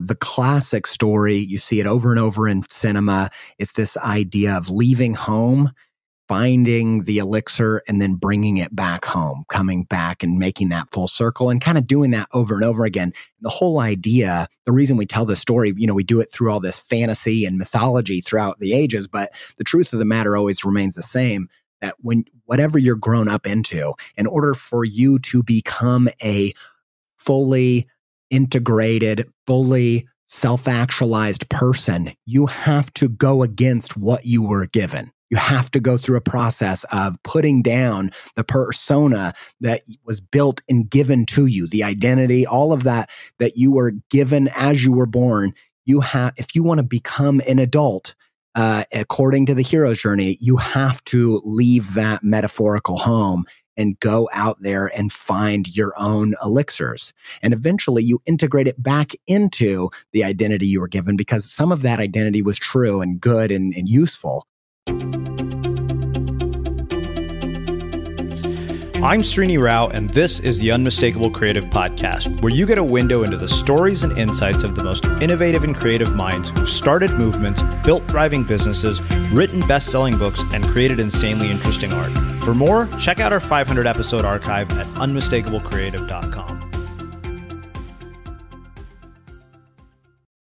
the classic story, you see it over and over in cinema. It's this idea of leaving home, finding the elixir, and then bringing it back home, coming back and making that full circle and kind of doing that over and over again. The whole idea, the reason we tell this story, we do it through all this fantasy and mythology throughout the ages, but the truth of the matter always remains the same, that whatever you're grown up into, in order for you to become a fully integrated, fully self-actualized person, you have to go against what you were given. You have to go through a process of putting down the persona that was built and given to you, the identity, all of that you were given as you were born. If you want to become an adult, according to the hero's journey, you have to leave that metaphorical home and go out there and find your own elixirs. And eventually you integrate it back into the identity you were given, because some of that identity was true and good and useful. I'm Srini Rao, and this is the Unmistakable Creative Podcast, where you get a window into the stories and insights of the most innovative and creative minds who've started movements, built thriving businesses, written best-selling books, and created insanely interesting art. For more, check out our 500-episode archive at unmistakablecreative.com.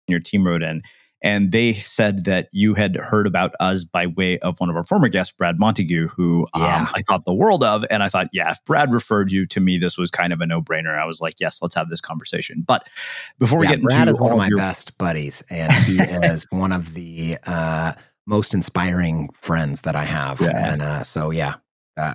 Your team wrote in, and they said that you had heard about us by way of one of our former guests, Brad Montague, who I thought the world of. And I thought, if Brad referred you to me, this was kind of a no-brainer. I was like, yes, let's have this conversation. But before we get into Brad is one of my best buddies, and he is one of the most inspiring friends that I have. Yeah. And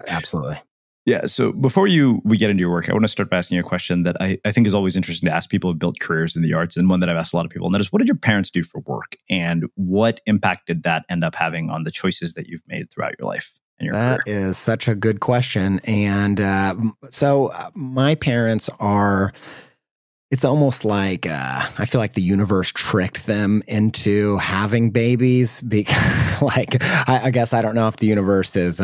absolutely. Yeah. So before we get into your work, I want to start by asking you a question that I think is always interesting to ask people who've built careers in the arts, and one that I've asked a lot of people. And that is, what did your parents do for work? And what impact did that end up having on the choices that you've made throughout your life and your career? That is such a good question. And so my parents are... It's almost like I feel like the universe tricked them into having babies. Because, I guess I don't know if the universe is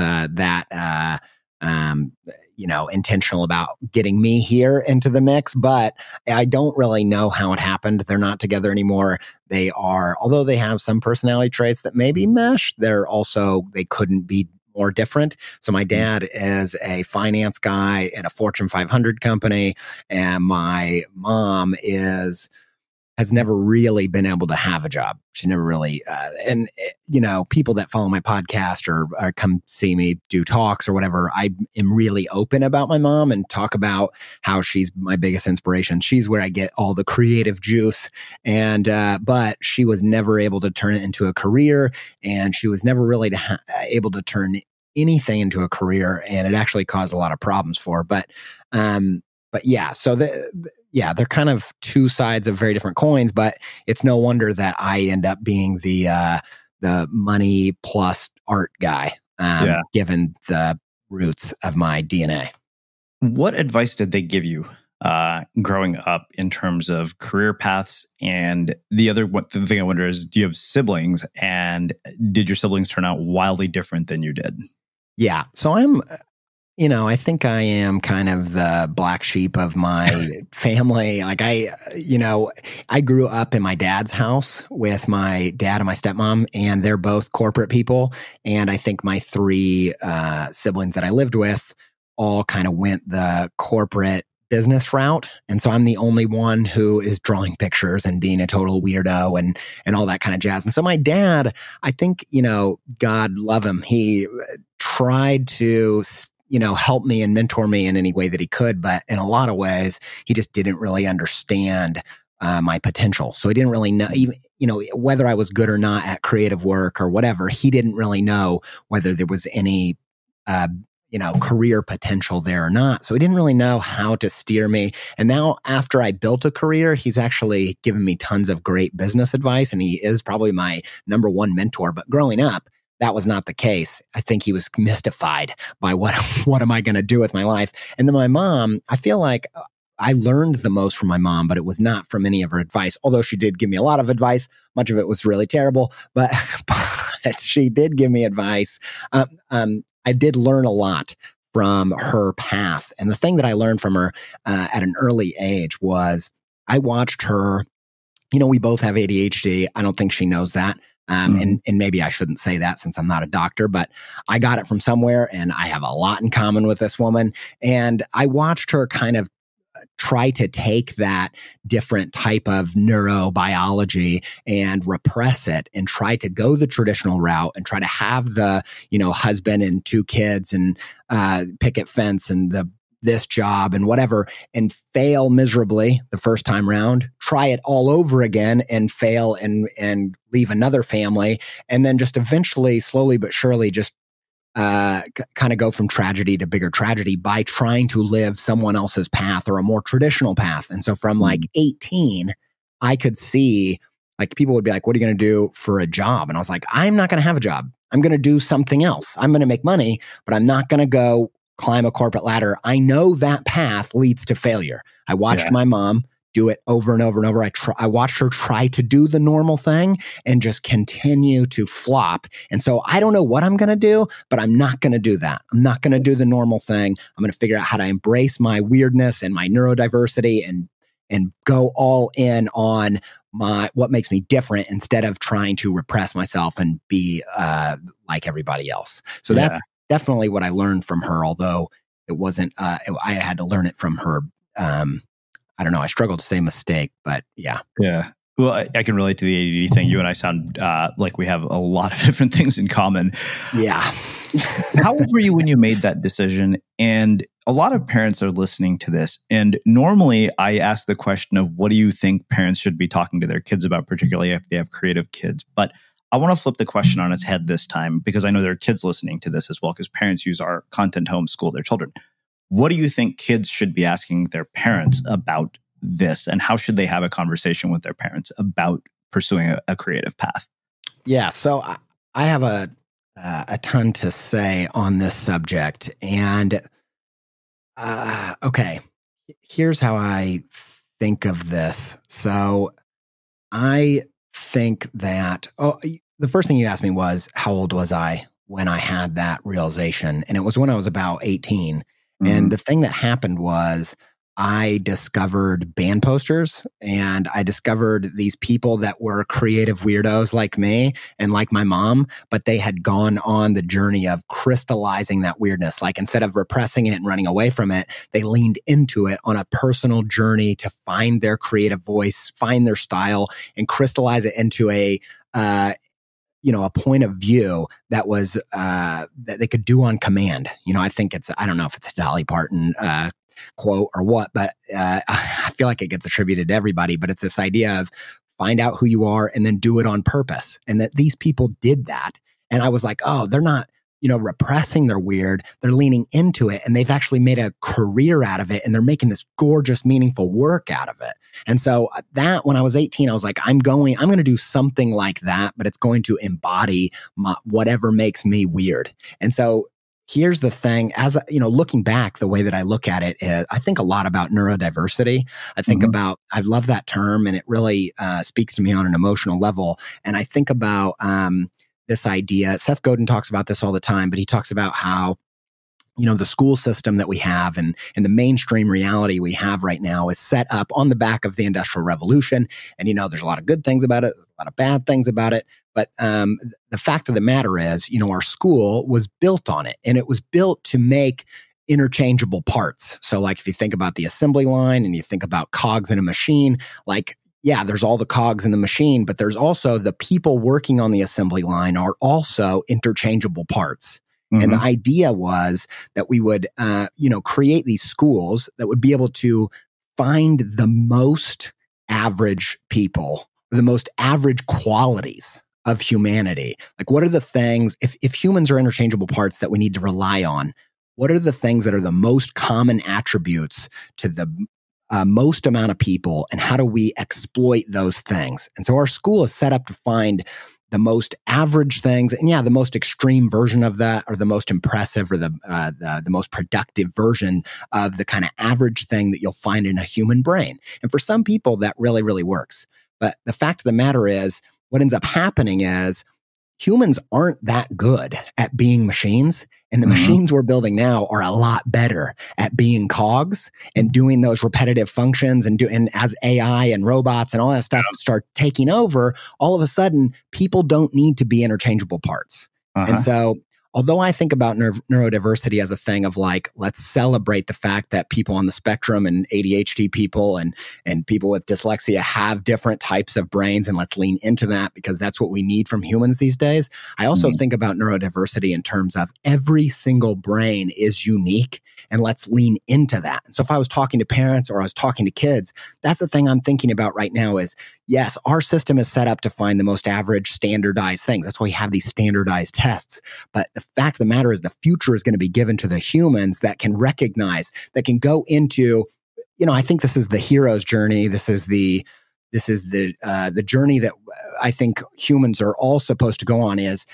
intentional about getting me here into the mix, but I don't really know how it happened. They're not together anymore. Although they have some personality traits that maybe mesh, they couldn't be more different. So my dad is a finance guy at a Fortune 500 company, and my mom has never really been able to have a job. She's never really, people that follow my podcast or come see me do talks or whatever, I am really open about my mom and talk about how she's my biggest inspiration. She's where I get all the creative juice. And, but she was never able to turn it into a career, and she was never really able to turn anything into a career. And it actually caused a lot of problems for her. But yeah, so they're kind of two sides of very different coins, but it's no wonder that I end up being the money plus art guy, given the roots of my DNA. What advice did they give you growing up in terms of career paths? And the thing I wonder is, do you have siblings? And did your siblings turn out wildly different than you did? Yeah. So I think I am kind of the black sheep of my family. I grew up in my dad's house with my dad and my stepmom, and they're both corporate people. And I think my three siblings that I lived with all kind of went the corporate business route. And so I'm the only one who is drawing pictures and being a total weirdo and all that kind of jazz. And so my dad, I think, God love him, he tried to help me and mentor me in any way that he could. But in a lot of ways, he just didn't really understand my potential. So he didn't really know, even, whether I was good or not at creative work or whatever, he didn't really know whether there was any, career potential there or not. So he didn't really know how to steer me. And now after I built a career, he's actually given me tons of great business advice. And he is probably my number one mentor. But growing up, that was not the case. I think he was mystified by what am I going to do with my life? And then my mom, I feel like I learned the most from my mom, but it was not from any of her advice. Although she did give me a lot of advice. Much of it was really terrible, but she did give me advice. I did learn a lot from her path. And the thing that I learned from her at an early age was I watched her we both have ADHD. I don't think she knows that. And maybe I shouldn't say that since I'm not a doctor, but I got it from somewhere, and I have a lot in common with this woman. And I watched her kind of try to take that different type of neurobiology and repress it and try to go the traditional route and try to have the, husband and 2 kids and picket fence and this job and whatever, and fail miserably the first time round, try it all over again and fail and leave another family. And then just eventually, slowly but surely, just kind of go from tragedy to bigger tragedy by trying to live someone else's path or a more traditional path. And so from like 18, I could see like people would be like, what are you going to do for a job? And I was like, I'm not going to have a job. I'm going to do something else. I'm going to make money, but I'm not going to go climb a corporate ladder. I know that path leads to failure. I watched my mom do it over and over and over. I watched her try to do the normal thing and just continue to flop. And so I don't know what I'm going to do, but I'm not going to do that. I'm not going to do the normal thing. I'm going to figure out how to embrace my weirdness and my neurodiversity and go all in on what makes me different instead of trying to repress myself and be like everybody else. So that's definitely what I learned from her, although it wasn't, I had to learn it from her. I don't know. I struggle to say mistake, but yeah. Yeah. Well, I can relate to the ADD thing. You and I sound like we have a lot of different things in common. Yeah. How old were you when you made that decision? And a lot of parents are listening to this. And normally I ask the question of what do you think parents should be talking to their kids about, particularly if they have creative kids. But I want to flip the question on its head this time, because I know there are kids listening to this as well, because parents use our content to homeschool their children. What do you think kids should be asking their parents about this? And how should they have a conversation with their parents about pursuing a creative path? Yeah. So I have a ton to say on this subject. And okay, here's how I think of this. So I think that, the first thing you asked me was, how old was I when I had that realization? And it was when I was about 18. And the thing that happened was I discovered band posters, and I discovered these people that were creative weirdos like me and like my mom, but they had gone on the journey of crystallizing that weirdness. Like instead of repressing it and running away from it, they leaned into it on a personal journey to find their creative voice, find their style, and crystallize it into a point of view that was that they could do on command. I think I don't know if it's a Dolly Parton quote or what, but I feel like it gets attributed to everybody. But it's this idea of find out who you are and then do it on purpose. And that these people did that. And I was like, oh, they're not repressing their weird. They're leaning into it, and they've actually made a career out of it, and they're making this gorgeous, meaningful work out of it. And so that when I was 18, I was like, I'm going to do something like that, but it's going to embody whatever makes me weird. And so here's the thing, looking back, the way that I look at it is I think a lot about neurodiversity. I think about, I love that term, and it really speaks to me on an emotional level. And I think about, this idea, Seth Godin talks about this all the time, but he talks about how, the school system that we have and the mainstream reality we have right now is set up on the back of the Industrial Revolution. And, there's a lot of good things about it. There's a lot of bad things about it. But the fact of the matter is, our school was built on it, and it was built to make interchangeable parts. So like if you think about the assembly line and you think about cogs in a machine, like, yeah, there's all the cogs in the machine, but there's also the people working on the assembly line are also interchangeable parts. And the idea was that we would, create these schools that would be able to find the most average people, the most average qualities of humanity. Like, what are the things, if humans are interchangeable parts that we need to rely on, what are the things that are the most common attributes to the most amount of people, and how do we exploit those things? And so our school is set up to find the most average things, and the most extreme version of that, or the most impressive, or the most productive version of the kind of average thing that you'll find in a human brain. And for some people, that really, really works. But the fact of the matter is, what ends up happening is humans aren't that good at being machines. And the machines we're building now are a lot better at being cogs and doing those repetitive functions. And as AI and robots and all that stuff start taking over, all of a sudden, people don't need to be interchangeable parts. And so, although I think about neurodiversity as a thing of like, let's celebrate the fact that people on the spectrum and ADHD people and people with dyslexia have different types of brains, and let's lean into that because that's what we need from humans these days. I also think about neurodiversity in terms of every single brain is unique, and let's lean into that. And so if I was talking to parents or I was talking to kids, that's the thing I'm thinking about right now is, yes, our system is set up to find the most average standardized things. That's why we have these standardized tests. But the fact of the matter is the future is going to be given to the humans that can recognize, that can go into, I think this is the hero's journey. This is the journey that I think humans are all supposed to go on, is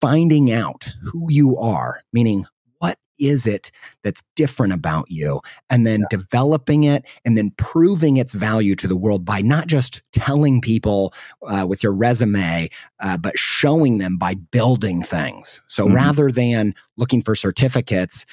finding out who you are, meaning what is it that's different about you, and then developing it and then proving its value to the world by not just telling people with your resume, but showing them by building things. So rather than looking for certificates,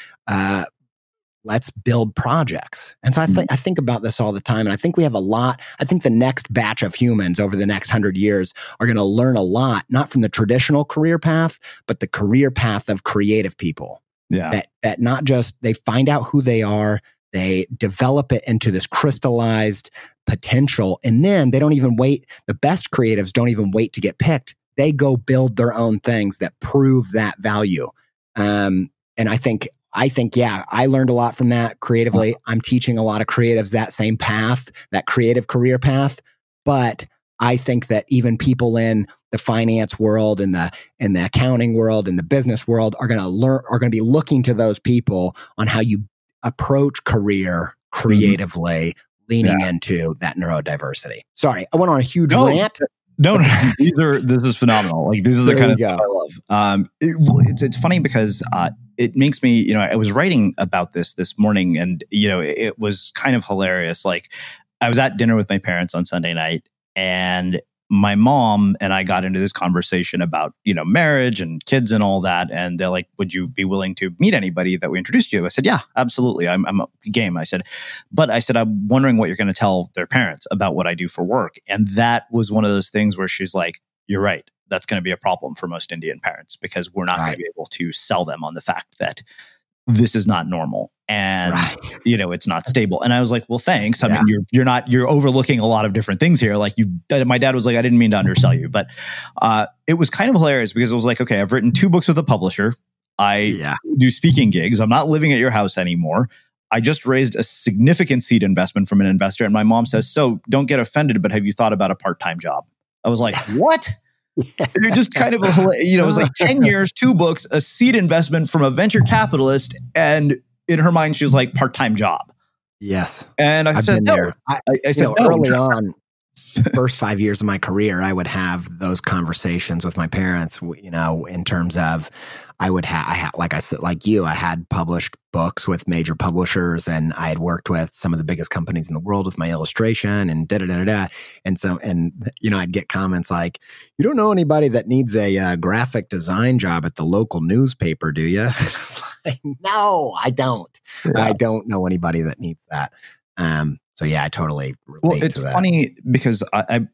let's build projects. And so I think about this all the time. And I think we have a lot. I think the next batch of humans over the next 100 years are going to learn a lot, not from the traditional career path, but the career path of creative people. Yeah. That not just they find out who they are, they develop it into this crystallized potential, and then they don't even wait. The best creatives don't even wait to get picked. They go build their own things that prove that value. And I think, I learned a lot from that creatively. I'm teaching a lot of creatives that same path, that creative career path. But I think that even people in the finance world and the accounting world and the business world are going to be looking to those people on how you approach career creatively, leaning into that neurodiversity. Sorry, I went on a huge rant. No, this is phenomenal. Like, this is the kind of stuff I love. It's funny because it makes me, I was writing about this morning, and it was kind of hilarious. Like, I was at dinner with my parents on Sunday night, and my mom and I got into this conversation about, marriage and kids and all that. And they're like, would you be willing to meet anybody that we introduced you to? I said, yeah, absolutely. I'm game. I said, I'm wondering what you're going to tell their parents about what I do for work. And that was one of those things where she's like, you're right. That's going to be a problem for most Indian parents, because we're not going to be able to sell them on the fact that this is not normal and, it's not stable. And I was like, well, thanks. I mean, you're overlooking a lot of different things here. Like my dad was like, I didn't mean to undersell you, but it was kind of hilarious because it was like, okay, I've written 2 books with a publisher. I do speaking gigs. I'm not living at your house anymore. I just raised a significant seed investment from an investor. And my mom says, so don't get offended, but have you thought about a part-time job? I was like, what? It just kind of, it was like 10 years, 2 books, a seed investment from a venture capitalist. And in her mind, she was like, part-time job. Yes. And I said, no. I said, early on, first 5 years of my career, I would have those conversations with my parents, in terms of, like I said, like you, I had published books with major publishers, and I had worked with some of the biggest companies in the world with my illustration and da-da-da-da-da. And I'd get comments like, you don't know anybody that needs a graphic design job at the local newspaper, do you? Like, no, I don't. Yeah. I don't know anybody that needs that. So yeah, I totally relate it's to that. Funny because I,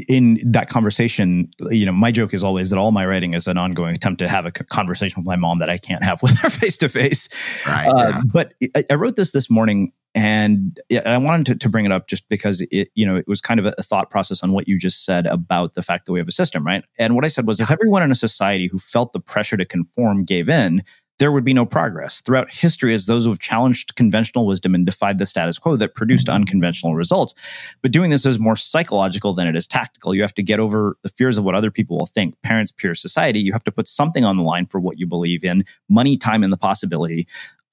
in that conversation, my joke is always that all my writing is an ongoing attempt to have a conversation with my mom that I can't have with her face to face. Right. But I wrote this morning, and I wanted to bring it up just because it was kind of a thought process on what you just said about the fact that we have a system, right? And what I said was, if everyone in a society who felt the pressure to conform gave in, there would be no progress. Throughout history, as those who have challenged conventional wisdom and defied the status quo that produced unconventional results. But doing this is more psychological than it is tactical. You have to get over the fears of what other people will think. Parents, peers, society. You have to put something on the line for what you believe in. Money, time, and the possibility.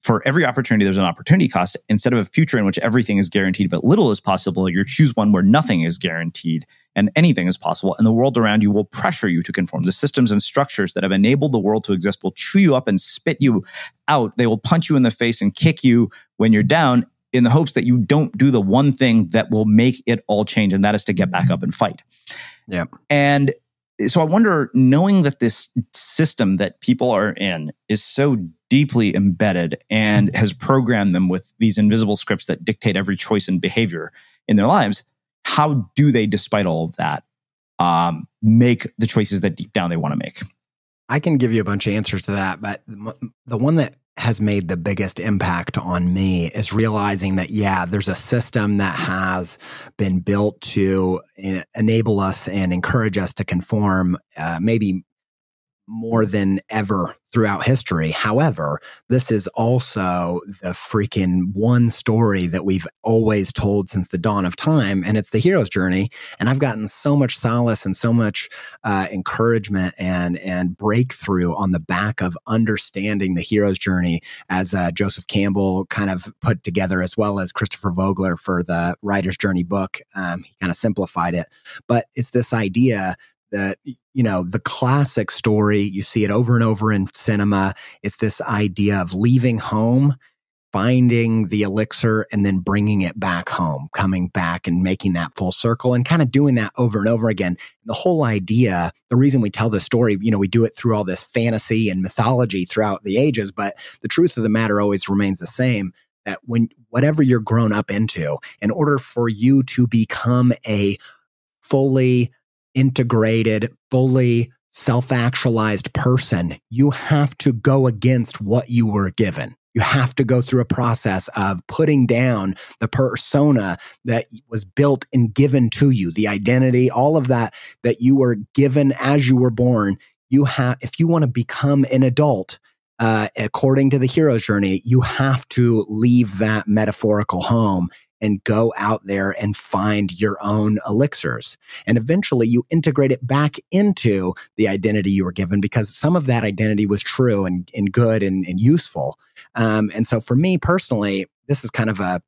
For every opportunity, there's an opportunity cost. Instead of a future in which everything is guaranteed but little is possible, you choose one where nothing is guaranteed and anything is possible. And the world around you will pressure you to conform. The systems and structures that have enabled the world to exist will chew you up and spit you out. They will punch you in the face and kick you when you're down, in the hopes that you don't do the one thing that will make it all change. And that is to get back up and fight. Yeah. And So I wonder, knowing that this system that people are in is so deeply embedded and has programmed them with these invisible scripts that dictate every choice and behavior in their lives, how do they, despite all of that, make the choices that deep down they want to make? I can give you a bunch of answers to that, but the one that has made the biggest impact on me is realizing that, yeah, there's a system that has been built to enable us and encourage us to conform, maybe more than ever throughout history. However, this is also the freaking one story that we've always told since the dawn of time, and it's the hero's journey. And I've gotten so much solace and so much encouragement and breakthrough on the back of understanding the hero's journey, as Joseph Campbell kind of put together, as well as Christopher Vogler for the Writer's Journey book. He kind of simplified it, but it's this idea that, the classic story, you see it over and over in cinema. It's this idea of leaving home, finding the elixir, and then bringing it back home, coming back and making that full circle and kind of doing that over and over again. The whole idea, the reason we tell this story, we do it through all this fantasy and mythology throughout the ages, but the truth of the matter always remains the same, that whatever you're grown up into, in order for you to become a fully integrated, fully self-actualized person, you have to go against what you were given. You have to go through a process of putting down the persona that was built and given to you, the identity, all of that you were given as you were born. If you want to become an adult, according to the hero's journey, you have to leave that metaphorical home and go out there and find your own elixirs. And eventually you integrate it back into the identity you were given, because some of that identity was true and good and useful. And so for me personally, this is kind of a,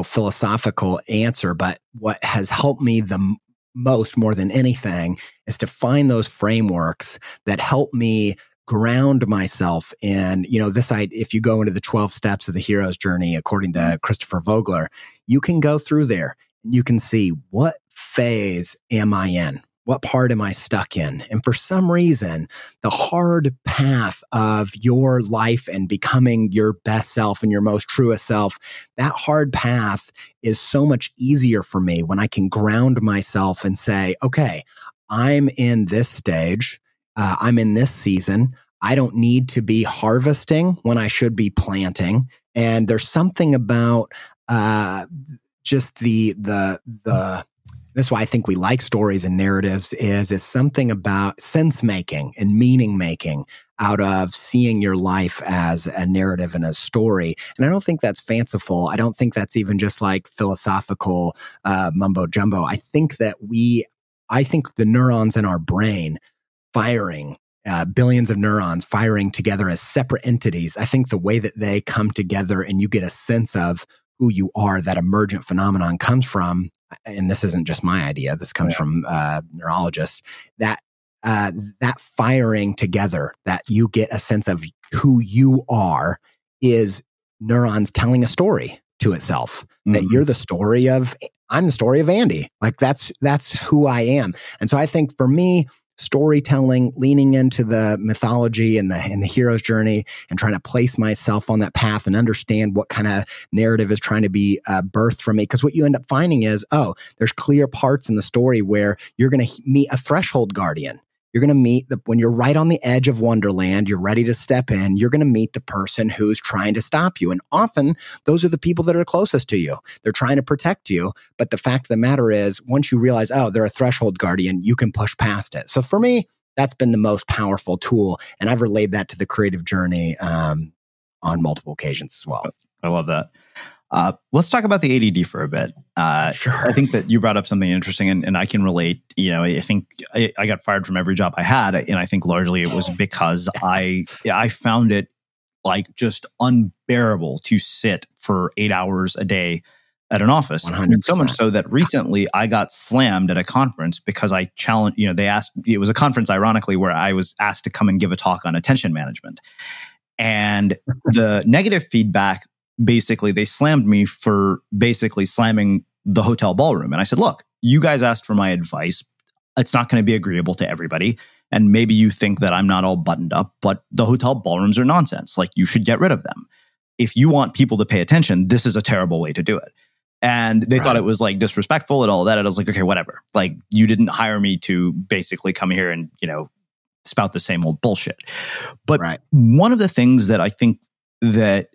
philosophical answer, but what has helped me the most, more than anything, is to find those frameworks that help me ground myself in, if you go into the 12 steps of the hero's journey, according to Christopher Vogler, you can go through there and you can see, what phase am I in? What part am I stuck in? And for some reason, the hard path of your life and becoming your best self and your most truest self, that hard path is so much easier for me when I can ground myself and say, okay, I'm in this stage. I'm in this season. I don't need to be harvesting when I should be planting. And there's something about just this is why I think we like stories and narratives, is something about sense making and meaning making out of seeing your life as a narrative and a story. And I don't think that's fanciful. I don't think that's even just like philosophical mumbo jumbo. I think the neurons in our brain firing, billions of neurons firing together as separate entities, I think the way that they come together and you get a sense of who you are, that emergent phenomenon comes from, and this isn't just my idea, this comes from neurologists, that firing together, that you get a sense of who you are, is neurons telling a story to itself. Mm-hmm. That you're the story of, I'm the story of Andy. Like that's who I am. And so I think for me, storytelling, leaning into the mythology and the hero's journey and trying to place myself on that path and understand what kind of narrative is trying to be birthed from me. Because what you end up finding is, there's clear parts in the story where you're going to meet a threshold guardian. You're going to meet when you're right on the edge of Wonderland, you're ready to step in, you're going to meet the person who's trying to stop you. And often those are the people that are closest to you. They're trying to protect you. But the fact of the matter is, once you realize, they're a threshold guardian, you can push past it. So for me, that's been the most powerful tool. And I've relayed that to the creative journey on multiple occasions as well. I love that. Let's talk about the ADD for a bit. Sure. I think that you brought up something interesting, and I can relate. I think I got fired from every job I had, and I think largely it was because I found it like just unbearable to sit for 8 hours a day at an office. 100%. So much so that recently I got slammed at a conference because I challenged. They asked. It was a conference, ironically, where I was asked to come and give a talk on attention management, and the negative feedback. Basically, they slammed me for basically slamming the hotel ballroom. And I said, look, you guys asked for my advice. it's not going to be agreeable to everybody. And maybe you think that I'm not all buttoned up, but the hotel ballrooms are nonsense. Like, you should get rid of them. If you want people to pay attention, this is a terrible way to do it. And they thought it was like disrespectful and all that. And I was like, okay, whatever. Like, you didn't hire me to basically come here and, spout the same old bullshit. But one of the things that I think that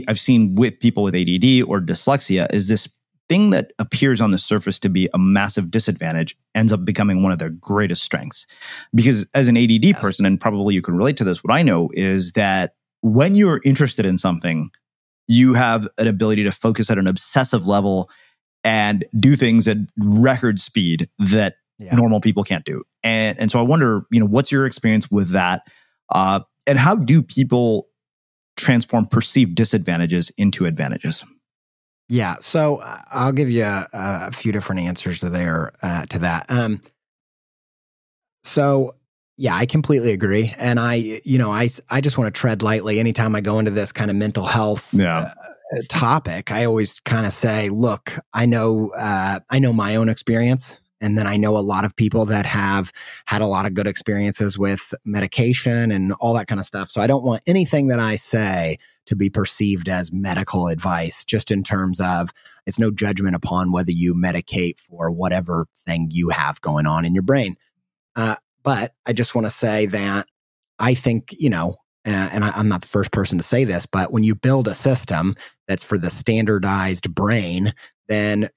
I've seen with people with ADD or dyslexia is this thing that appears on the surface to be a massive disadvantage ends up becoming one of their greatest strengths. Because as an ADD person, and probably you can relate to this, what I know is that when you're interested in something, you have an ability to focus at an obsessive level and do things at record speed that normal people can't do. And so I wonder, what's your experience with that? And how do people transform perceived disadvantages into advantages? Yeah, so I'll give you a few different answers to that. So yeah, I completely agree, and I just want to tread lightly anytime I go into this kind of mental health topic. I always kind of say, look, I know my own experience. And then I know a lot of people that have had a lot of good experiences with medication and all that kind of stuff. So I don't want anything that I say to be perceived as medical advice, just in terms of it's no judgment upon whether you medicate for whatever thing you have going on in your brain. But I just want to say that I think, and I'm not the first person to say this, but when you build a system that's for the standardized brain, then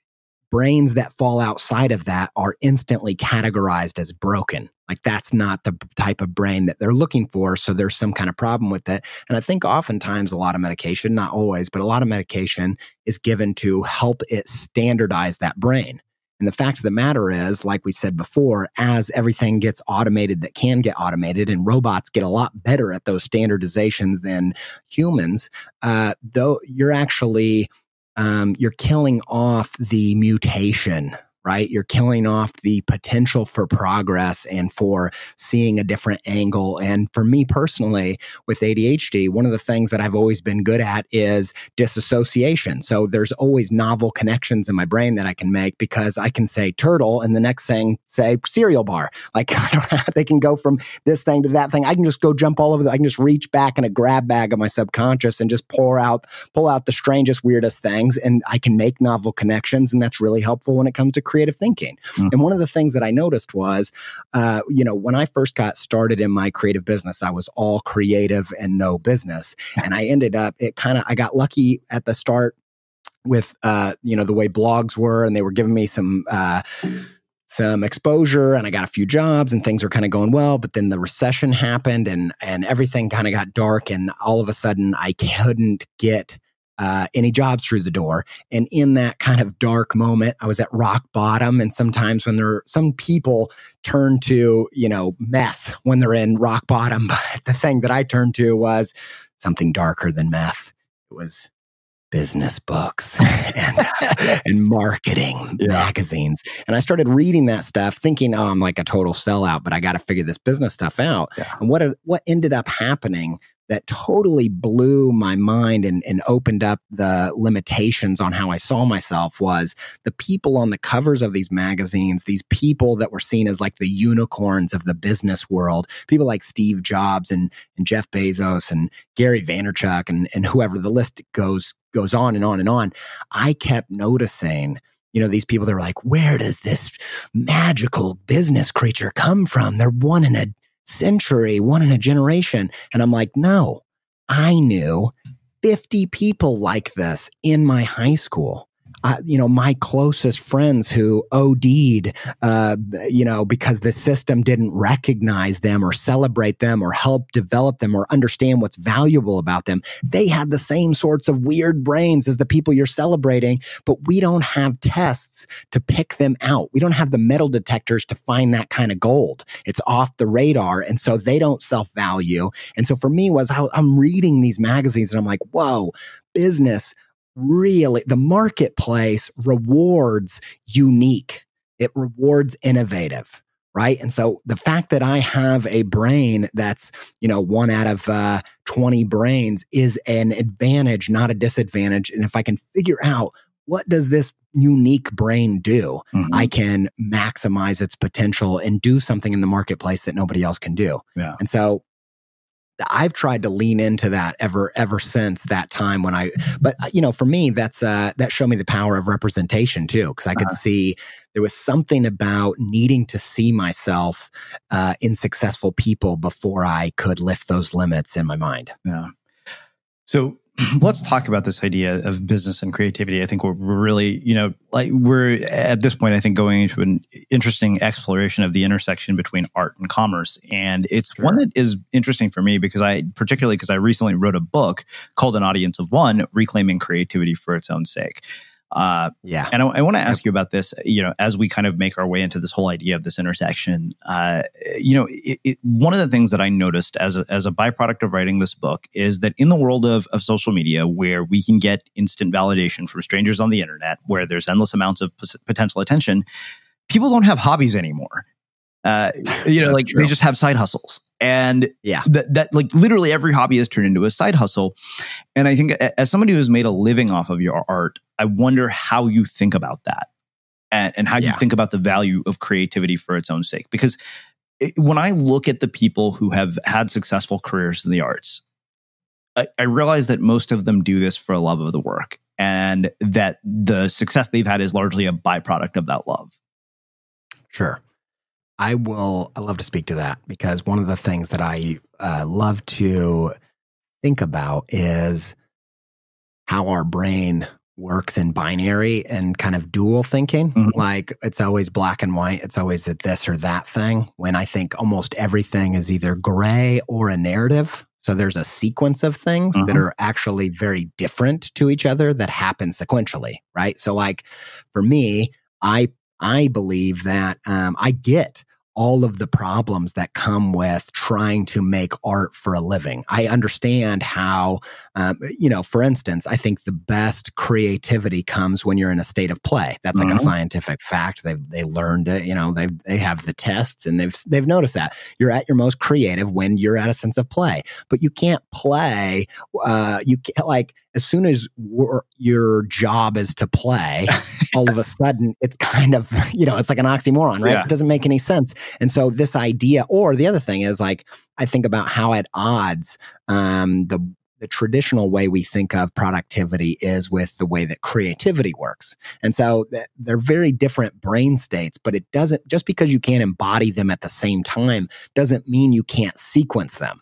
brains that fall outside of that are instantly categorized as broken. Like, that's not the type of brain that they're looking for. So there's some kind of problem with it. And I think oftentimes a lot of medication, not always, but a lot of medication is given to help it standardize that brain. And the fact of the matter is, like we said before, as everything gets automated that can get automated, and robots get a lot better at those standardizations than humans, though you're actually you're killing off the mutation, right? You're killing off the potential for progress and for seeing a different angle. And for me personally, with ADHD, one of the things that I've always been good at is disassociation. So there's always novel connections in my brain that I can make, because I can say turtle and the next thing say cereal bar. Like, they can go from this thing to that thing. I can just go jump all over I can just reach back in a grab bag of my subconscious and just pull out the strangest, weirdest things. And I can make novel connections. And that's really helpful when it comes to creative thinking. And one of the things that I noticed was, when I first got started in my creative business, I was all creative and no business. And I ended up, I got lucky at the start with, the way blogs were, and they were giving me some exposure, and I got a few jobs and things were kind of going well. But then the recession happened and everything kind of got dark. And all of a sudden I couldn't get any jobs through the door. And in that kind of dark moment, I was at rock bottom. And sometimes some people turn to, meth when they're in rock bottom. But the thing that I turned to was something darker than meth. It was business books and marketing magazines. And I started reading that stuff thinking, oh, I'm like a total sellout, but I got to figure this business stuff out. Yeah. And what ended up happening that totally blew my mind and opened up the limitations on how I saw myself was the people on the covers of these magazines, these people that were seen as like the unicorns of the business world, people like Steve Jobs and Jeff Bezos and Gary Vaynerchuk and whoever, the list goes on and on and on. I kept noticing, these people that were like, where does this magical business creature come from? They're one in a century, one in a generation. And I'm like, no, I knew 50 people like this in my high school. My closest friends who OD'd, because the system didn't recognize them or celebrate them or help develop them or understand what's valuable about them. They had the same sorts of weird brains as the people you're celebrating, but we don't have tests to pick them out. We don't have the metal detectors to find that kind of gold. It's off the radar. And so they don't self-value. And so for me I'm reading these magazines and I'm like, whoa, business. Really, the marketplace rewards unique. It rewards innovative, right? And so the fact that I have a brain that's, 1 out of 20 brains is an advantage, not a disadvantage. And if I can figure out what does this unique brain do? I can maximize its potential and do something in the marketplace that nobody else can do. Yeah. And so I've tried to lean into that ever since that time but for me, that showed me the power of representation too, because I could see there was something about needing to see myself in successful people before I could lift those limits in my mind. Yeah. So let's talk about this idea of business and creativity. I think we're really, we're at this point, I think, going into an interesting exploration of the intersection between art and commerce. And it's one that is interesting for me because I recently wrote a book called An Audience of One, Reclaiming Creativity for Its Own Sake. And I want to ask you about this, as we kind of make our way into this whole idea of this intersection. One of the things that I noticed as a byproduct of writing this book is that in the world of social media, where we can get instant validation from strangers on the internet, where there's endless amounts of potential attention, people don't have hobbies anymore. They just have side hustles. And that like literally every hobby has turned into a side hustle. And I think as somebody who's made a living off of your art, I wonder how you think about that and how you think about the value of creativity for its own sake. Because when I look at the people who have had successful careers in the arts, I realize that most of them do this for a love of the work, and that the success they've had is largely a byproduct of that love. Sure. I love to speak to that, because one of the things that I love to think about is how our brain works in binary and kind of dual thinking. Like it's always black and white. It's always a this or that thing, when I think almost everything is either gray or a narrative. So there's a sequence of things that are actually very different to each other that happen sequentially, right? So like for me, I believe that I get all of the problems that come with trying to make art for a living. I understand how, for instance, I think the best creativity comes when you're in a state of play. That's like a scientific fact. They learned it. They have the tests, and they've noticed that you're at your most creative when you're at a sense of play. But you can't play. You can't, like, as soon as your job is to play, all of a sudden it's kind of, it's like an oxymoron, right? Yeah. It doesn't make any sense. And so this idea, or the other thing is, like, I think about how at odds the traditional way we think of productivity is with the way that creativity works. And so they're very different brain states, but it doesn't, just because you can't embody them at the same time doesn't mean you can't sequence them.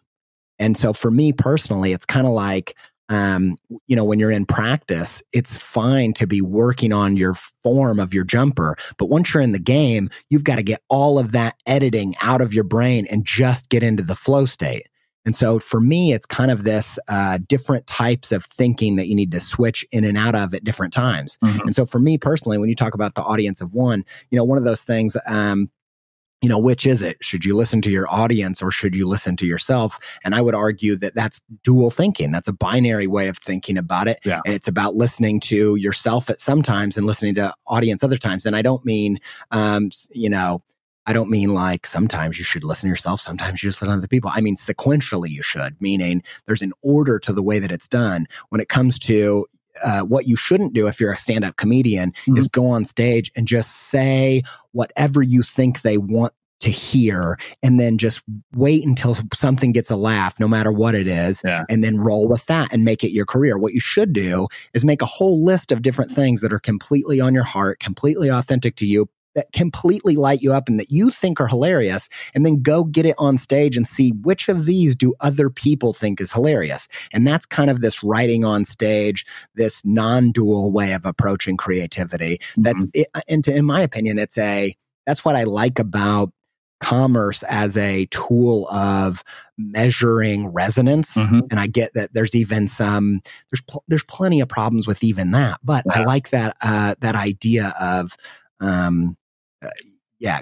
And so for me personally, it's kind of like, when you're in practice, it's fine to be working on your form of your jumper. But once you're in the game, you've got to get all of that editing out of your brain and just get into the flow state. And so for me, it's kind of this different types of thinking that you need to switch in and out of at different times. And so for me personally, when you talk about the audience of one, one of those things, which is it? Should you listen to your audience or should you listen to yourself? And I would argue that that's dual thinking. That's a binary way of thinking about it. Yeah. And it's about listening to yourself at some times and listening to audience other times. And I don't mean, like sometimes you should listen to yourself, sometimes you just listen to other people. I mean, sequentially you should, meaning there's an order to the way that it's done. When it comes to what you shouldn't do if you're a stand-up comedian is go on stage and just say whatever you think they want to hear, and then just wait until something gets a laugh, no matter what it is, and then roll with that and make it your career. What you should do is make a whole list of different things that are completely on your heart, completely authentic to you, that completely light you up and that you think are hilarious, and then go get it on stage and see which of these do other people think is hilarious. And that's kind of this writing on stage, this non-dual way of approaching creativity. That's it, and in my opinion, that's what I like about commerce as a tool of measuring resonance. And I get that there's even there's plenty of problems with even that, but I like that idea of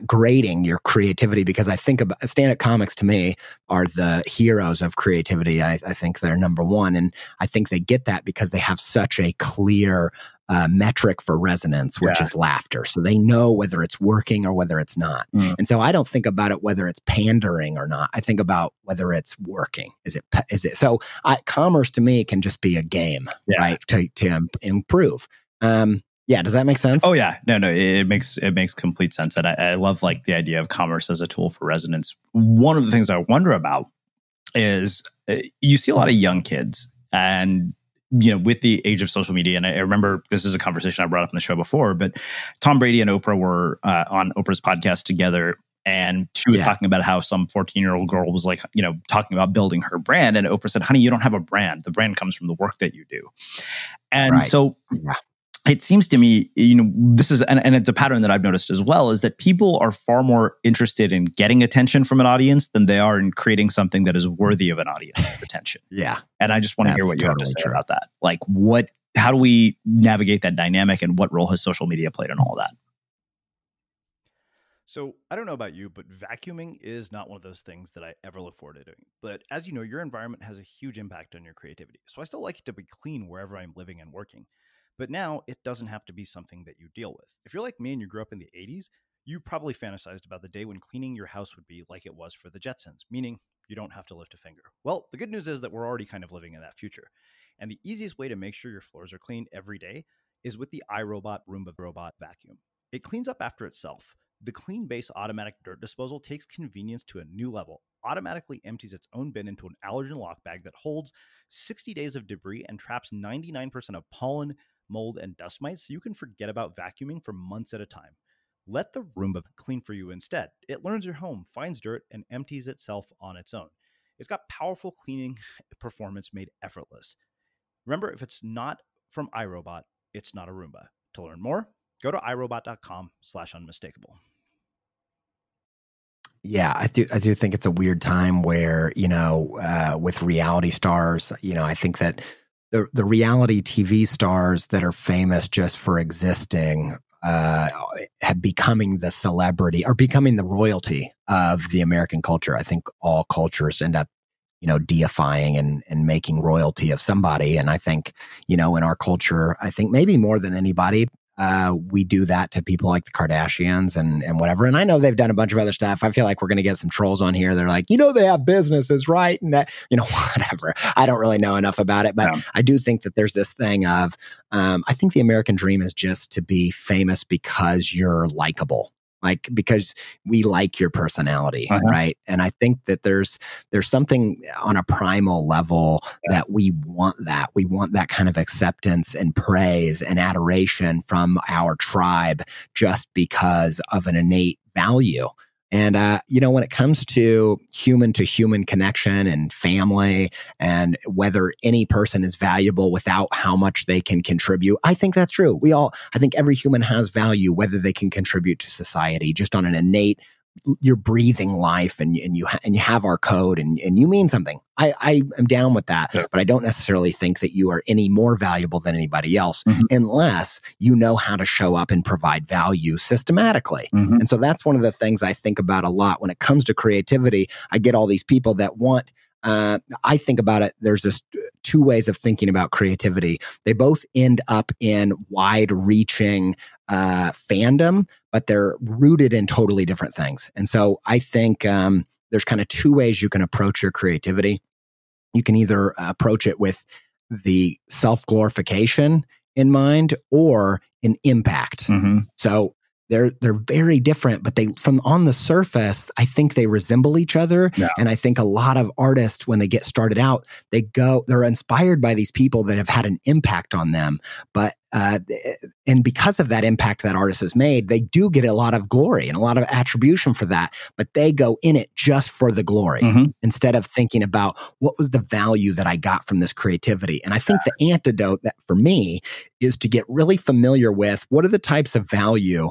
grading your creativity, because I think about stand-up comics, to me, are the heroes of creativity. I think they're number one. And I think they get that because they have such a clear metric for resonance, which is laughter. So they know whether it's working or whether it's not. And so I don't think about it whether it's pandering or not. I think about whether it's working. Is it? So commerce to me can just be a game, right? To improve. Yeah, does that make sense? Oh yeah, no, it makes complete sense, and I love like the idea of commerce as a tool for resonance. One of the things I wonder about is you see a lot of young kids, and with the age of social media, and I remember this is a conversation I brought up in the show before, but Tom Brady and Oprah were on Oprah's podcast together, and she was talking about how some 14-year-old girl was like, talking about building her brand, and Oprah said, "Honey, you don't have a brand. The brand comes from the work that you do." And so. Yeah. It seems to me, this is, and it's a pattern that I've noticed as well, is that people are far more interested in getting attention from an audience than they are in creating something that is worthy of an audience attention. Yeah. And I just want to hear what you have to say about that. Like how do we navigate that dynamic, and what role has social media played in all of that? So I don't know about you, but vacuuming is not one of those things that I ever look forward to doing. But as you know, your environment has a huge impact on your creativity. So I still like it to be clean wherever I'm living and working. But now it doesn't have to be something that you deal with. If you're like me and you grew up in the 80s, you probably fantasized about the day when cleaning your house would be like it was for the Jetsons, meaning you don't have to lift a finger. Well, the good news is that we're already kind of living in that future. And the easiest way to make sure your floors are clean every day is with the iRobot Roomba Robot Vacuum. It cleans up after itself. The Clean Base automatic dirt disposal takes convenience to a new level, automatically empties its own bin into an allergen lock bag that holds 60 days of debris and traps 99% of pollen, mold, and dust mites, so you can forget about vacuuming for months at a time. Let the Roomba clean for you instead. It learns your home, finds dirt, and empties itself on its own. It's got powerful cleaning performance made effortless. Remember, if it's not from iRobot, it's not a Roomba. To learn more, go to irobot.com/unmistakable. Yeah, I do think it's a weird time where, with reality stars, I think that the reality TV stars that are famous just for existing have becoming the celebrity or becoming the royalty of the American culture. I think all cultures end up, deifying and making royalty of somebody. And I think, in our culture, I think maybe more than anybody, we do that to people like the Kardashians and whatever. And I know they've done a bunch of other stuff. I feel like we're going to get some trolls on here. They're like, they have businesses, right? And that, whatever. I don't really know enough about it, but I do think that there's this thing of, I think the American dream is just to be famous because you're likable. Like, because we like your personality, right? And I think that there's something on a primal level that we want that. We want that kind of acceptance and praise and adoration from our tribe just because of an innate value. And, when it comes to human connection and family and whether any person is valuable without how much they can contribute, I think that's true. I think every human has value, whether they can contribute to society just on an innate, you're breathing life and you have our code and you mean something. I am down with that, but I don't necessarily think that you are any more valuable than anybody else unless you know how to show up and provide value systematically. And so that's one of the things I think about a lot when it comes to creativity. I get all these people that want, I think about it, there's this two ways of thinking about creativity. They both end up in wide-reaching fandom, but they're rooted in totally different things. And so I think there's kind of two ways you can approach your creativity. You can either approach it with the self-glorification in mind or an impact. So they're very different, but they, from on the surface, I think they resemble each other. And I think a lot of artists, when they get started out, they're inspired by these people that have had an impact on them. But and because of that impact that artist has made, they do get a lot of glory and a lot of attribution for that. But they go in it just for the glory instead of thinking about what was the value that I got from this creativity. And I think the antidote that for me is to get really familiar with what are the types of value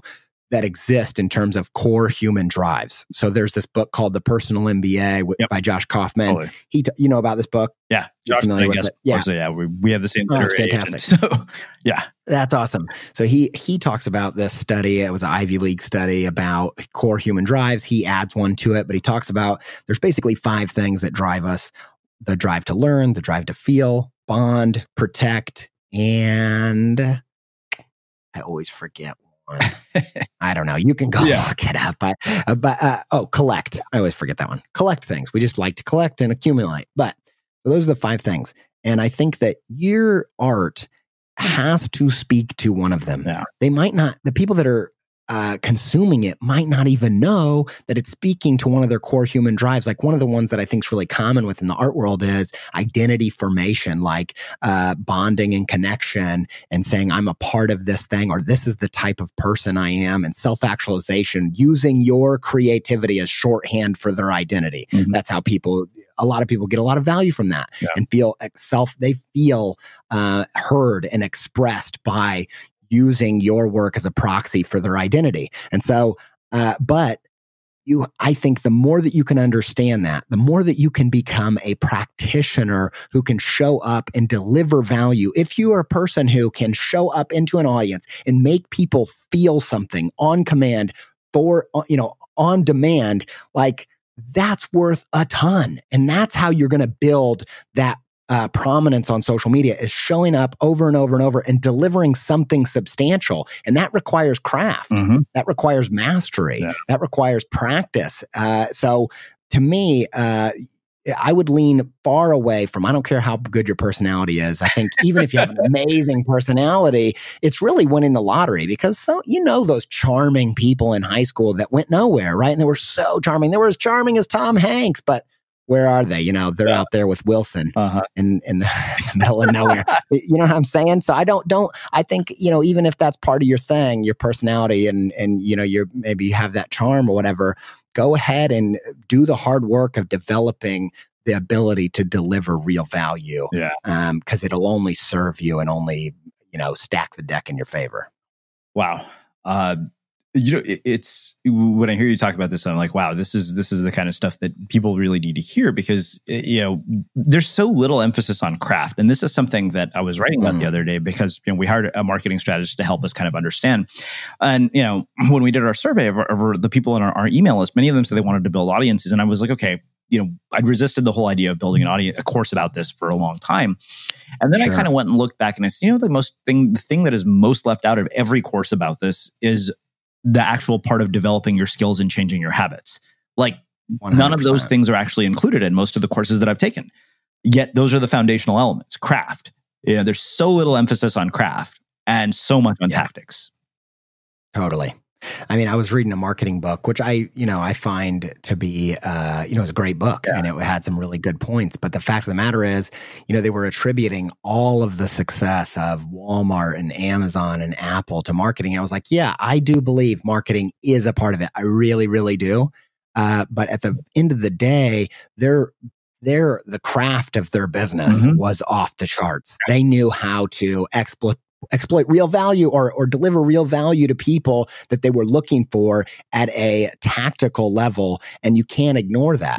that exist in terms of core human drives. So there's this book called The Personal MBA by Josh Kaufman. Totally. You know about this book? Yeah. Josh, familiar with it? Yeah. We have the same. That's fantastic. So, yeah. That's awesome. So he talks about this study. It was an Ivy League study about core human drives. He adds one to it, but he talks about there's basically 5 things that drive us: the drive to learn, the drive to feel, bond, protect, and I always forget one. I don't know. You can go look it up. But collect. I always forget that one. Collect things. We just like to collect and accumulate. But so those are the 5 things. And I think that your art has to speak to one of them. Yeah. They might not, the people that are consuming it might not even know that it's speaking to one of their core human drives. Like one of the ones that I think is really common within the art world is identity formation, like bonding and connection and saying, I'm a part of this thing, or this is the type of person I am, and self-actualization, using your creativity as shorthand for their identity. Mm-hmm. That's how a lot of people get a lot of value from that and feel they feel heard and expressed by using your work as a proxy for their identity. And so, I think the more that you can understand that, the more that you can become a practitioner who can show up and deliver value. If you are a person who can show up into an audience and make people feel something on command on demand, like that's worth a ton. And that's how you're going to build that prominence on social media, is showing up over and over and over and delivering something substantial. And that requires craft. Mm-hmm. That requires mastery. Yeah. That requires practice. So to me, I would lean far away from, I don't care how good your personality is. I think even if you have an amazing personality, it's really winning the lottery, because those charming people in high school that went nowhere, right? And they were so charming. They were as charming as Tom Hanks, but where are they? They're out there with Wilson in the middle of nowhere. You know what I'm saying? So I think, even if that's part of your thing, your personality and you're maybe you have that charm or whatever, go ahead and do the hard work of developing the ability to deliver real value. Yeah. Because it'll only serve you and only, stack the deck in your favor. Wow. It's when I hear you talk about this, I'm like, wow, this is the kind of stuff that people really need to hear, because there's so little emphasis on craft. And this is something that I was writing about the other day, because we hired a marketing strategist to help us kind of understand. And when we did our survey of the people in our email list, many of them said they wanted to build audiences, and I was like, okay, I'd resisted the whole idea of building a course about this for a long time. And then I kind of went and looked back and I said, the thing that is most left out of every course about this is the actual part of developing your skills and changing your habits. Like 100%. None of those things are actually included in most of the courses that I've taken. Yet those are the foundational elements. Craft. There's so little emphasis on craft and so much on tactics. Totally. I mean, I was reading a marketing book, which I find to be, it's a great book and it had some really good points. But the fact of the matter is, they were attributing all of the success of Walmart and Amazon and Apple to marketing. And I was like, yeah, I do believe marketing is a part of it. I really, really do. But at the end of the day, the craft of their business was off the charts. They knew how to exploit real value or deliver real value to people that they were looking for at a tactical level. And you can't ignore that.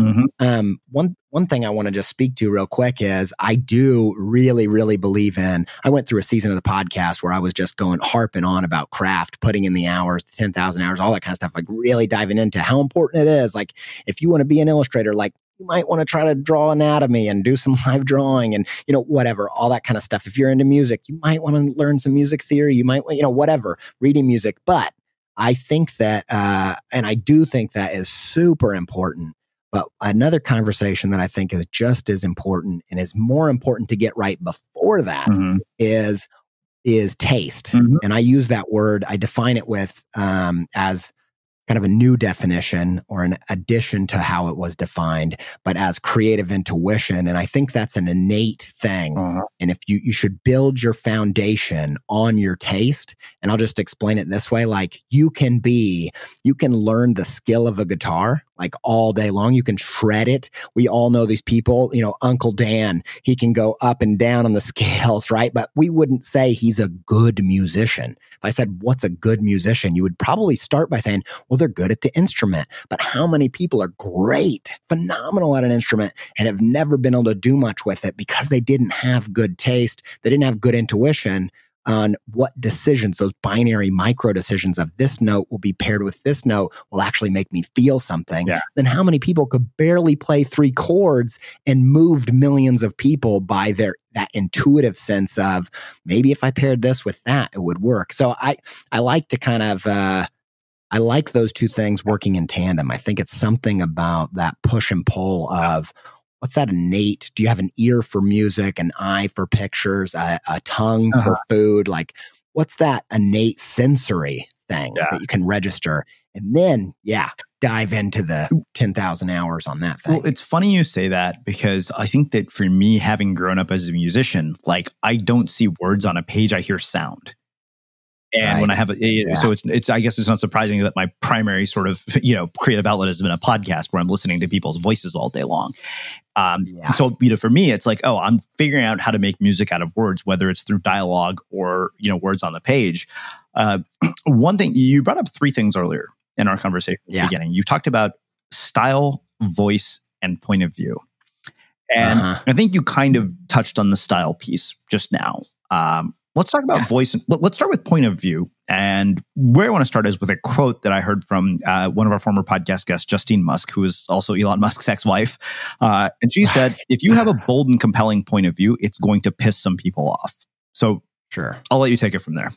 One thing I want to just speak to real quick is I do really, really believe I went through a season of the podcast where I was just harping on about craft, putting in the hours, 10,000 hours, all that kind of stuff, like really diving into how important it is. Like if you want to be an illustrator, like you might want to try to draw anatomy and do some live drawing and, whatever, all that kind of stuff. If you're into music, you might want to learn some music theory. You might, whatever, reading music. But I think that, and I do think that is super important. But another conversation that I think is just as important and is more important to get right before that is taste. And I use that word, I define it with as kind of a new definition or an addition to how it was defined, but as creative intuition. And I think that's an innate thing. And if you should build your foundation on your taste. And I'll just explain it this way. Like you can learn the skill of a guitar like all day long. You can shred it. We all know these people, Uncle Dan, he can go up and down on the scales, right? But we wouldn't say he's a good musician. If I said, what's a good musician? You would probably start by saying, well, they're good at the instrument. But how many people are great, phenomenal at an instrument and have never been able to do much with it because they didn't have good taste. They didn't have good intuition on what decisions, those binary micro decisions of this note will be paired with this note will actually make me feel something. Then how many people could barely play 3 chords and moved millions of people by that intuitive sense of maybe if I paired this with that, it would work. So I like to kind of, I like those two things working in tandem. I think it's something about that push and pull of what's that innate? Do you have an ear for music, an eye for pictures, a tongue for food? Like, what's that innate sensory thing that you can register? And then, dive into the 10,000 hours on that thing. Well, it's funny you say that, because I think that for me, having grown up as a musician, like, I don't see words on a page, I hear sound. And when I have so it's I guess it's not surprising that my primary sort of, creative outlet has been a podcast where I'm listening to people's voices all day long. So, for me, it's like, I'm figuring out how to make music out of words, whether it's through dialogue or, words on the page. One thing, you brought up 3 things earlier in our conversation at the beginning. You talked about style, voice, and point of view. And I think you kind of touched on the style piece just now. Let's talk about voice. Let's start with point of view. And where I want to start is with a quote that I heard from one of our former podcast guests, Justine Musk, who is also Elon Musk's ex-wife. And she said, if you have a bold and compelling point of view, it's going to piss some people off. So I'll let you take it from there.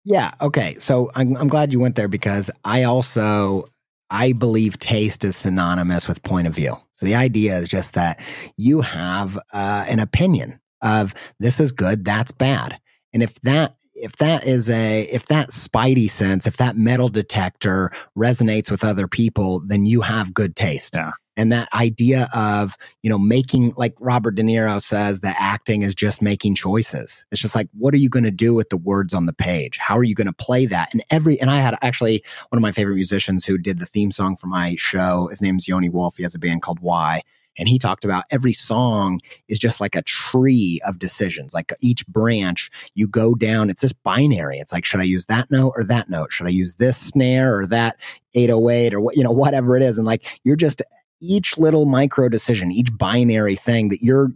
Yeah. Okay. So I'm glad you went there, because I believe taste is synonymous with point of view. So the idea is just that you have an opinion of this is good, that's bad. And if that spidey sense, if that metal detector resonates with other people, then you have good taste. Yeah. And that idea of, making, like Robert De Niro says, that acting is just making choices. It's just like, what are you going to do with the words on the page? How are you going to play that? And I had actually one of my favorite musicians who did the theme song for my show. His name's Yoni Wolf. He has a band called Why. And he talked about every song is just like a tree of decisions. Like each branch, you go down, it's this binary. It's like, should I use that note or that note? Should I use this snare or that 808 or whatever it is? And like, you're just, each little micro decision, each binary thing that you're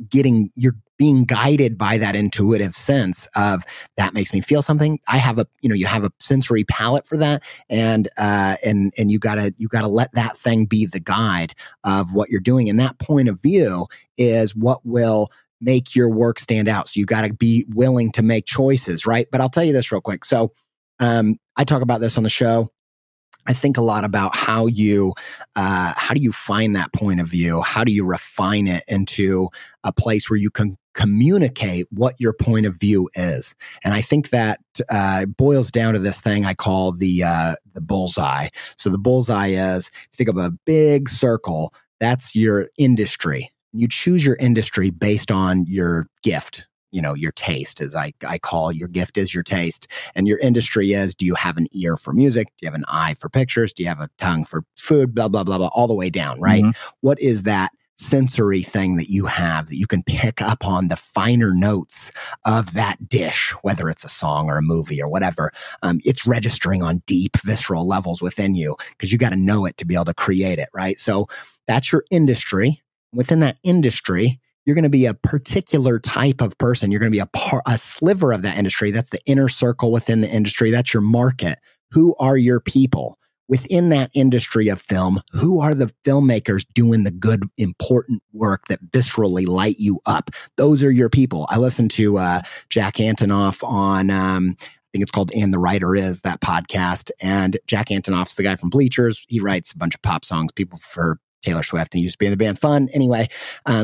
being guided by that intuitive sense of that makes me feel something. I have you have a sensory palette for that. And you gotta let that thing be the guide of what you're doing. And that point of view is what will make your work stand out. So you got to be willing to make choices, right? But I'll tell you this real quick. So I talk about this on the show. I think a lot about how do you find that point of view? How do you refine it into a place where you can communicate what your point of view is? And I think that boils down to this thing I call the bullseye. So the bullseye is, think of a big circle. That's your industry. You choose your industry based on your gift. Your taste, as I call your gift is your taste. And your industry is, do you have an ear for music? Do you have an eye for pictures? Do you have a tongue for food? Blah, blah, blah, blah, all the way down, right? Mm-hmm. What is that sensory thing that you have that you can pick up on the finer notes of that dish, whether it's a song or a movie or whatever? It's registering on deep visceral levels within you, because you got to know it to be able to create it, right? So that's your industry. Within that industry, you're going to be a particular type of person. You're going to be a sliver of that industry. That's the inner circle within the industry. That's your market. Who are your people? Within that industry of film, who are the filmmakers doing the good, important work that viscerally light you up? Those are your people. I listened to Jack Antonoff on, I think it's called And the Writer Is, that podcast. And Jack Antonoff's the guy from Bleachers. He writes a bunch of pop songs. People for Taylor Swift, and he used to be in the band Fun. Anyway,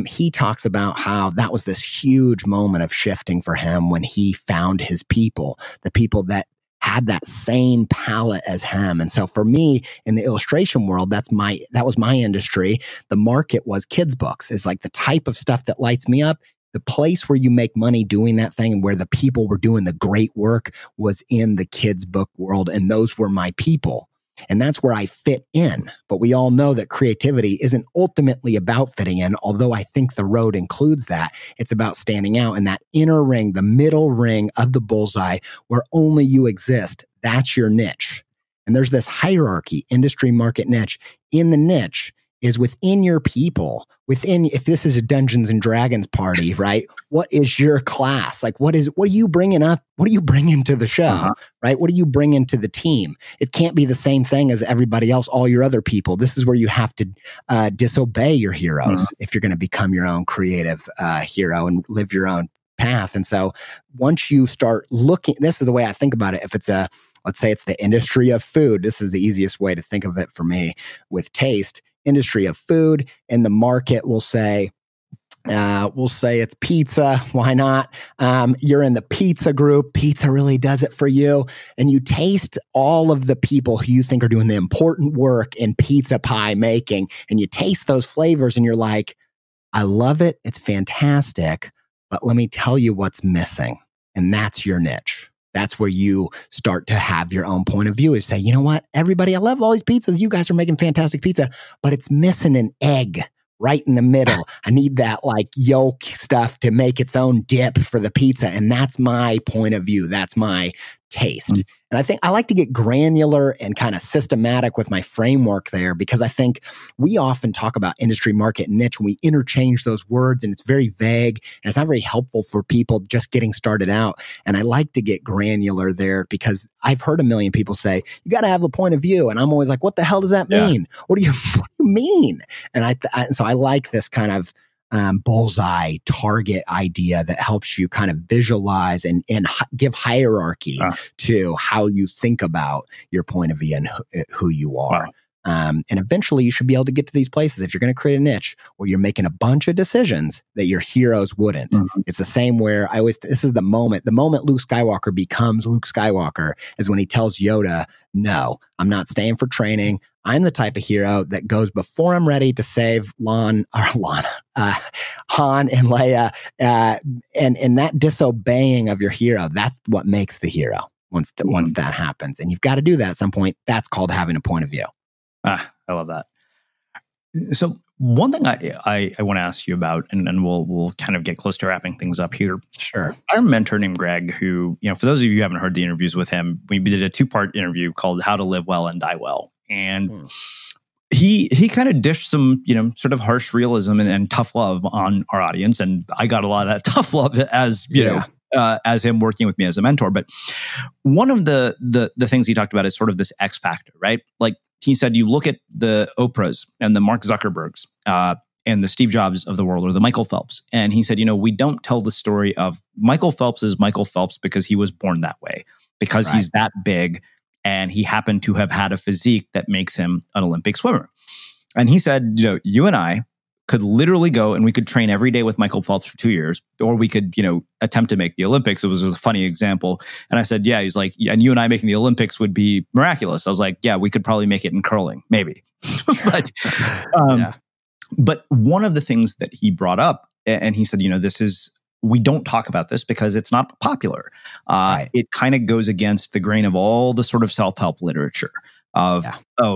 he talks about how that was this huge moment of shifting for him when he found his people, the people that had that same palette as him. And so for me in the illustration world, that was my industry. The market was kids' books. It's like the type of stuff that lights me up. The place where you make money doing that thing and where the people were doing the great work was in the kids' book world. And those were my people. And that's where I fit in. But we all know that creativity isn't ultimately about fitting in, although I think the road includes that. It's about standing out in that inner ring, the middle ring of the bullseye where only you exist. That's your niche. And there's this hierarchy, industry, market, niche. In the niche is within your people, if this is a Dungeons and Dragons party, right? What is your class? Like, what are you bringing up? What are you bringing to the show, right? What are you bringing to the team? It can't be the same thing as everybody else, all your other people. This is where you have to disobey your heroes if you're going to become your own creative hero and live your own path. And so once you start looking, this is the way I think about it. If it's let's say it's the industry of food, this is the easiest way to think of it for me with taste. Industry of food, and the market will say, We'll say it's pizza. Why not? You're in the pizza group. Pizza really does it for you. And you taste all of the people who you think are doing the important work in pizza pie making. And you taste those flavors and you're like, I love it. It's fantastic. But let me tell you what's missing. And that's your niche. That's where you start to have your own point of view, is say, you know what, everybody, I love all these pizzas. You guys are making fantastic pizza, but it's missing an egg right in the middle. I need that like yolk stuff to make its own dip for the pizza. And that's my point of view. That's my taste. Mm-hmm. And I think I like to get granular and kind of systematic with my framework there, because I think we often talk about industry, market, and niche, and we interchange those words, and it's very vague and it's not very helpful for people just getting started out. And I like to get granular there, because I've heard a million people say, you got to have a point of view. And I'm always like, what the hell does that mean? What do you mean? And so I like this kind of bullseye target idea that helps you kind of visualize and give hierarchy to how you think about your point of view and who you are. Wow. And eventually you should be able to get to these places if you're going to create a niche where you're making a bunch of decisions that your heroes wouldn't. Mm-hmm. It's the same where this is the moment Luke Skywalker becomes Luke Skywalker is when he tells Yoda, no, I'm not staying for training. I'm the type of hero that goes before I'm ready to save Han and Leia. And that disobeying of your hero, that's what makes the hero once that happens. And you've got to do that at some point. That's called having a point of view. I love that. So one thing I want to ask you about, and we'll kind of get close to wrapping things up here. Sure. Our mentor named Greg, who, for those of you who haven't heard the interviews with him, we did a 2-part interview called How to Live Well and Die Well. And he kind of dished some, sort of harsh realism and tough love on our audience. And I got a lot of that tough love as, as him working with me as a mentor. But one of the things he talked about is sort of this X factor, right? Like he said, you look at the Oprahs and the Mark Zuckerbergs and the Steve Jobs of the world, or the Michael Phelps. And he said, we don't tell the story of Michael Phelps is Michael Phelps because he was born that way, because he's that big. And he happened to have had a physique that makes him an Olympic swimmer. And he said, you and I could literally go and we could train every day with Michael Phelps for 2 years, or we could, attempt to make the Olympics. It was a funny example. And I said, yeah, he's like, and you and I making the Olympics would be miraculous. I was like, yeah, we could probably make it in curling, maybe. But one of the things that he brought up, and he said, we don't talk about this because it's not popular. It kind of goes against the grain of all the sort of self-help literature of,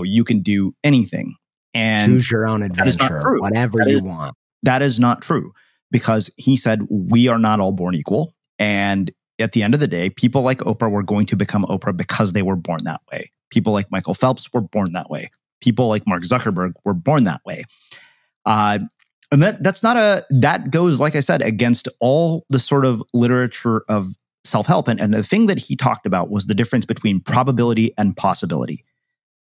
you can do anything. And choose your own adventure, whatever you want. That is not true, because he said, we are not all born equal. And at the end of the day, people like Oprah were going to become Oprah because they were born that way. People like Michael Phelps were born that way. People like Mark Zuckerberg were born that way. And that goes, like I said, against all the sort of literature of self-help. And the thing that he talked about was the difference between probability and possibility.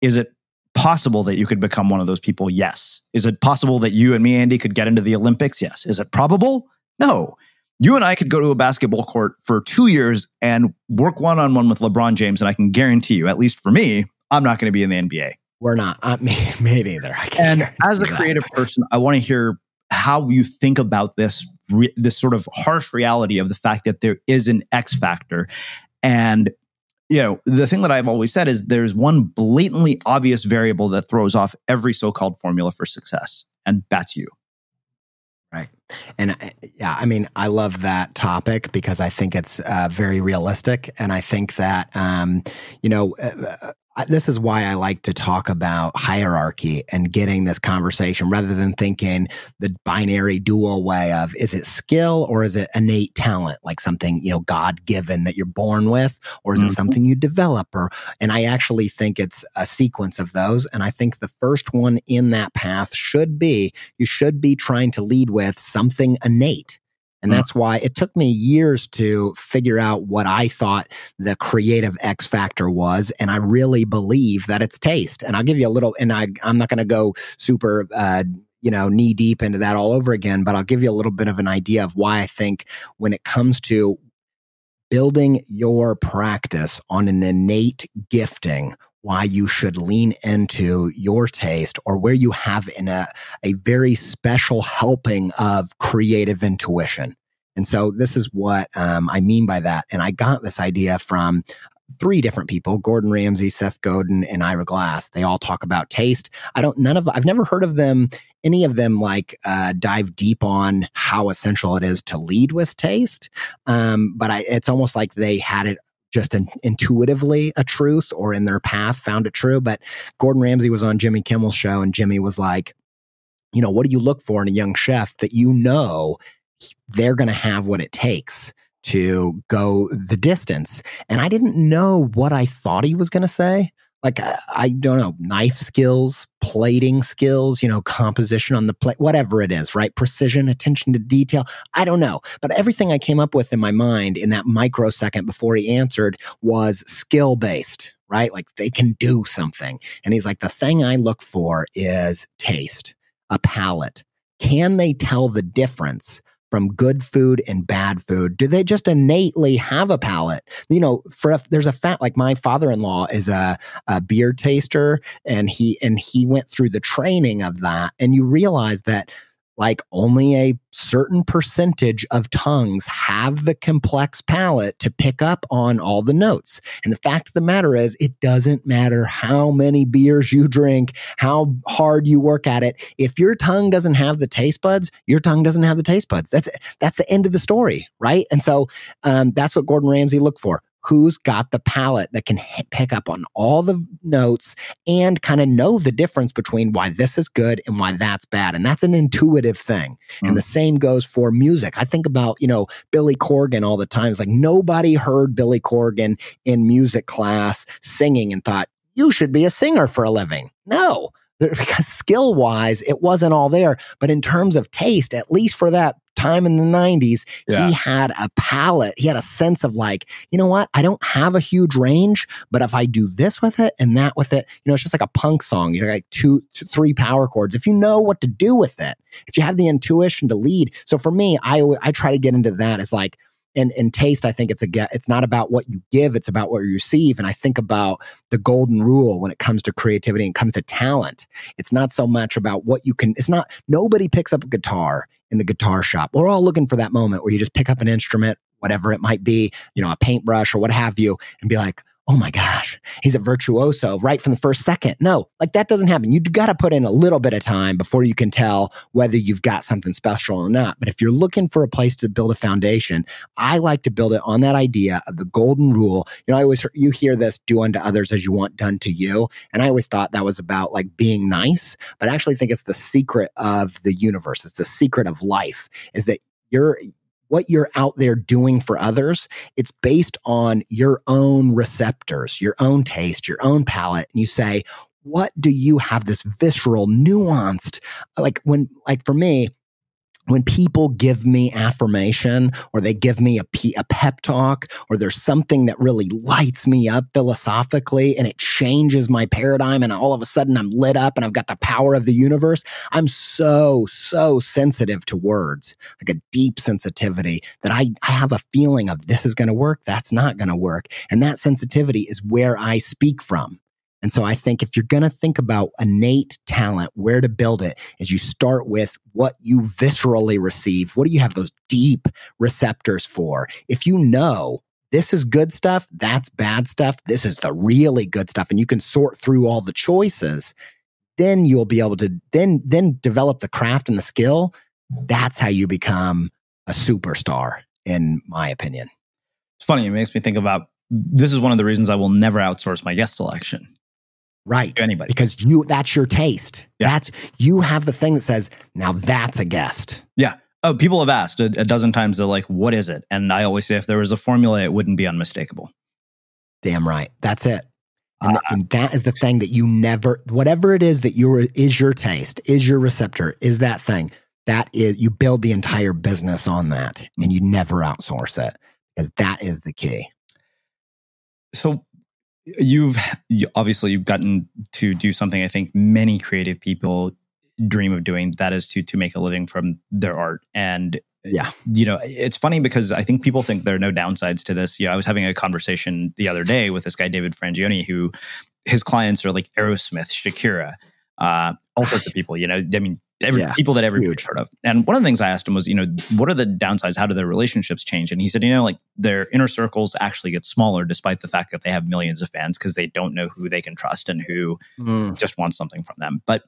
Is it possible that you could become one of those people? Yes. Is it possible that you and me, Andy, could get into the Olympics? Yes. Is it probable? No. You and I could go to a basketball court for 2 years and work one-on-one with LeBron James, and I can guarantee you, at least for me, I'm not going to be in the NBA. We're not. Me neither. And as a creative person, I want to hear how you think about this sort of harsh reality of the fact that there is an X factor. And, the thing that I've always said is there's one blatantly obvious variable that throws off every so-called formula for success, and that's you. Right. And I love that topic because I think it's very realistic. And I think that, this is why I like to talk about hierarchy and getting this conversation rather than thinking the binary dual way of, is it skill or is it innate talent, like something, God-given that you're born with, or is it something you develop? And I actually think it's a sequence of those. And I think the first one in that path you should be trying to lead with something innate. And that's why it took me years to figure out what I thought the creative X factor was. And I really believe that it's taste. And I'll give you a little, and I'm not going to go super, knee deep into that all over again, but I'll give you a little bit of an idea of why I think when it comes to building your practice on an innate gifting, why you should lean into your taste, or where you have a very special helping of creative intuition. And so this is what I mean by that. And I got this idea from 3 different people: Gordon Ramsay, Seth Godin, and Ira Glass. They all talk about taste. I've never heard of them, any of them dive deep on how essential it is to lead with taste. But it's almost like they had it just intuitively a truth, or in their path found it true. But Gordon Ramsay was on Jimmy Kimmel's show, and Jimmy was like, what do you look for in a young chef that they're going to have what it takes to go the distance? And I didn't know what I thought he was going to say. I don't know, knife skills, plating skills, composition on the plate, whatever it is, right? Precision, attention to detail. I don't know. But everything I came up with in my mind in that microsecond before he answered was skill-based, right? Like they can do something. And he's like, the thing I look for is taste, a palate. Can they tell the difference from good food and bad food? Do they just innately have a palate? There's a fact, like my father-in-law is a beer taster, and he went through the training of that. And you realize that only a certain percentage of tongues have the complex palate to pick up on all the notes. And the fact of the matter is, it doesn't matter how many beers you drink, how hard you work at it. If your tongue doesn't have the taste buds, your tongue doesn't have the taste buds. That's the end of the story, right? And so that's what Gordon Ramsay looked for. Who's got the palate that can pick up on all the notes and kind of know the difference between why this is good and why that's bad. And that's an intuitive thing. And the same goes for music. I think about, Billy Corgan all the time. It's like nobody heard Billy Corgan in music class singing and thought, you should be a singer for a living. No, because skill-wise, it wasn't all there. But in terms of taste, at least for that time in the 90s, he had a palate. He had a sense of you know what? I don't have a huge range, but if I do this with it and that with it, it's just like a punk song. You're like 2 to 3 power chords. If you know what to do with it, if you have the intuition to lead. So for me, I try to get into that. It's like, in taste, I think it's not about what you give, it's about what you receive. And I think about the golden rule when it comes to creativity and comes to talent. It's not so much about what you can, nobody picks up a guitar in the guitar shop. We're all looking for that moment where you just pick up an instrument, whatever it might be, a paintbrush or what have you, and be like, oh my gosh, he's a virtuoso right from the first second. No, that doesn't happen. You got to put in a little bit of time before you can tell whether you've got something special or not. But if you're looking for a place to build a foundation, I like to build it on that idea of the golden rule. You hear this, do unto others as you want done to you. And I always thought that was about being nice, but I actually think it's the secret of the universe. It's the secret of life, is that what you're out there doing for others, it's based on your own receptors, your own taste, your own palate. And you say, what do you have this visceral, nuanced, for me, when people give me affirmation, or they give me a pep talk, or there's something that really lights me up philosophically and it changes my paradigm, and all of a sudden I'm lit up and I've got the power of the universe, I'm so sensitive to words, like a deep sensitivity, that I have a feeling of this is going to work, that's not going to work. And that sensitivity is where I speak from. And so I think if you're going to think about innate talent, where to build it is you start with what you viscerally receive. What do you have those deep receptors for? If you know this is good stuff, that's bad stuff, this is the really good stuff, and you can sort through all the choices, then you'll be able to then develop the craft and the skill. That's how you become a superstar, in my opinion. It's funny. It makes me think about, this is one of the reasons I will never outsource my guest selection. Right. To anybody. Because that's your taste. Yeah. You have the thing that says, now that's a guest. Yeah. Oh, people have asked a dozen times, they're like, what is it? And I always say, if there was a formula, it wouldn't be unmistakable. Damn right. That's it. And that is the thing that you never, whatever it is that is your taste, is your receptor, is that thing, that is, you build the entire business on that, and you never outsource it, because that is the key. So you've gotten to do something I think many creative people dream of doing, that is to make a living from their art. And yeah, it's funny because I think people think there are no downsides to this. I was having a conversation the other day with this guy, David Frangioni, who his clients are like Aerosmith, Shakira, all sorts of people, you know, I mean, people that everybody's heard of. And one of the things I asked him was, you know, what are the downsides? How do their relationships change? And he said, you know, like their inner circles actually get smaller despite the fact that they have millions of fans because they don't know who they can trust and who just wants something from them. But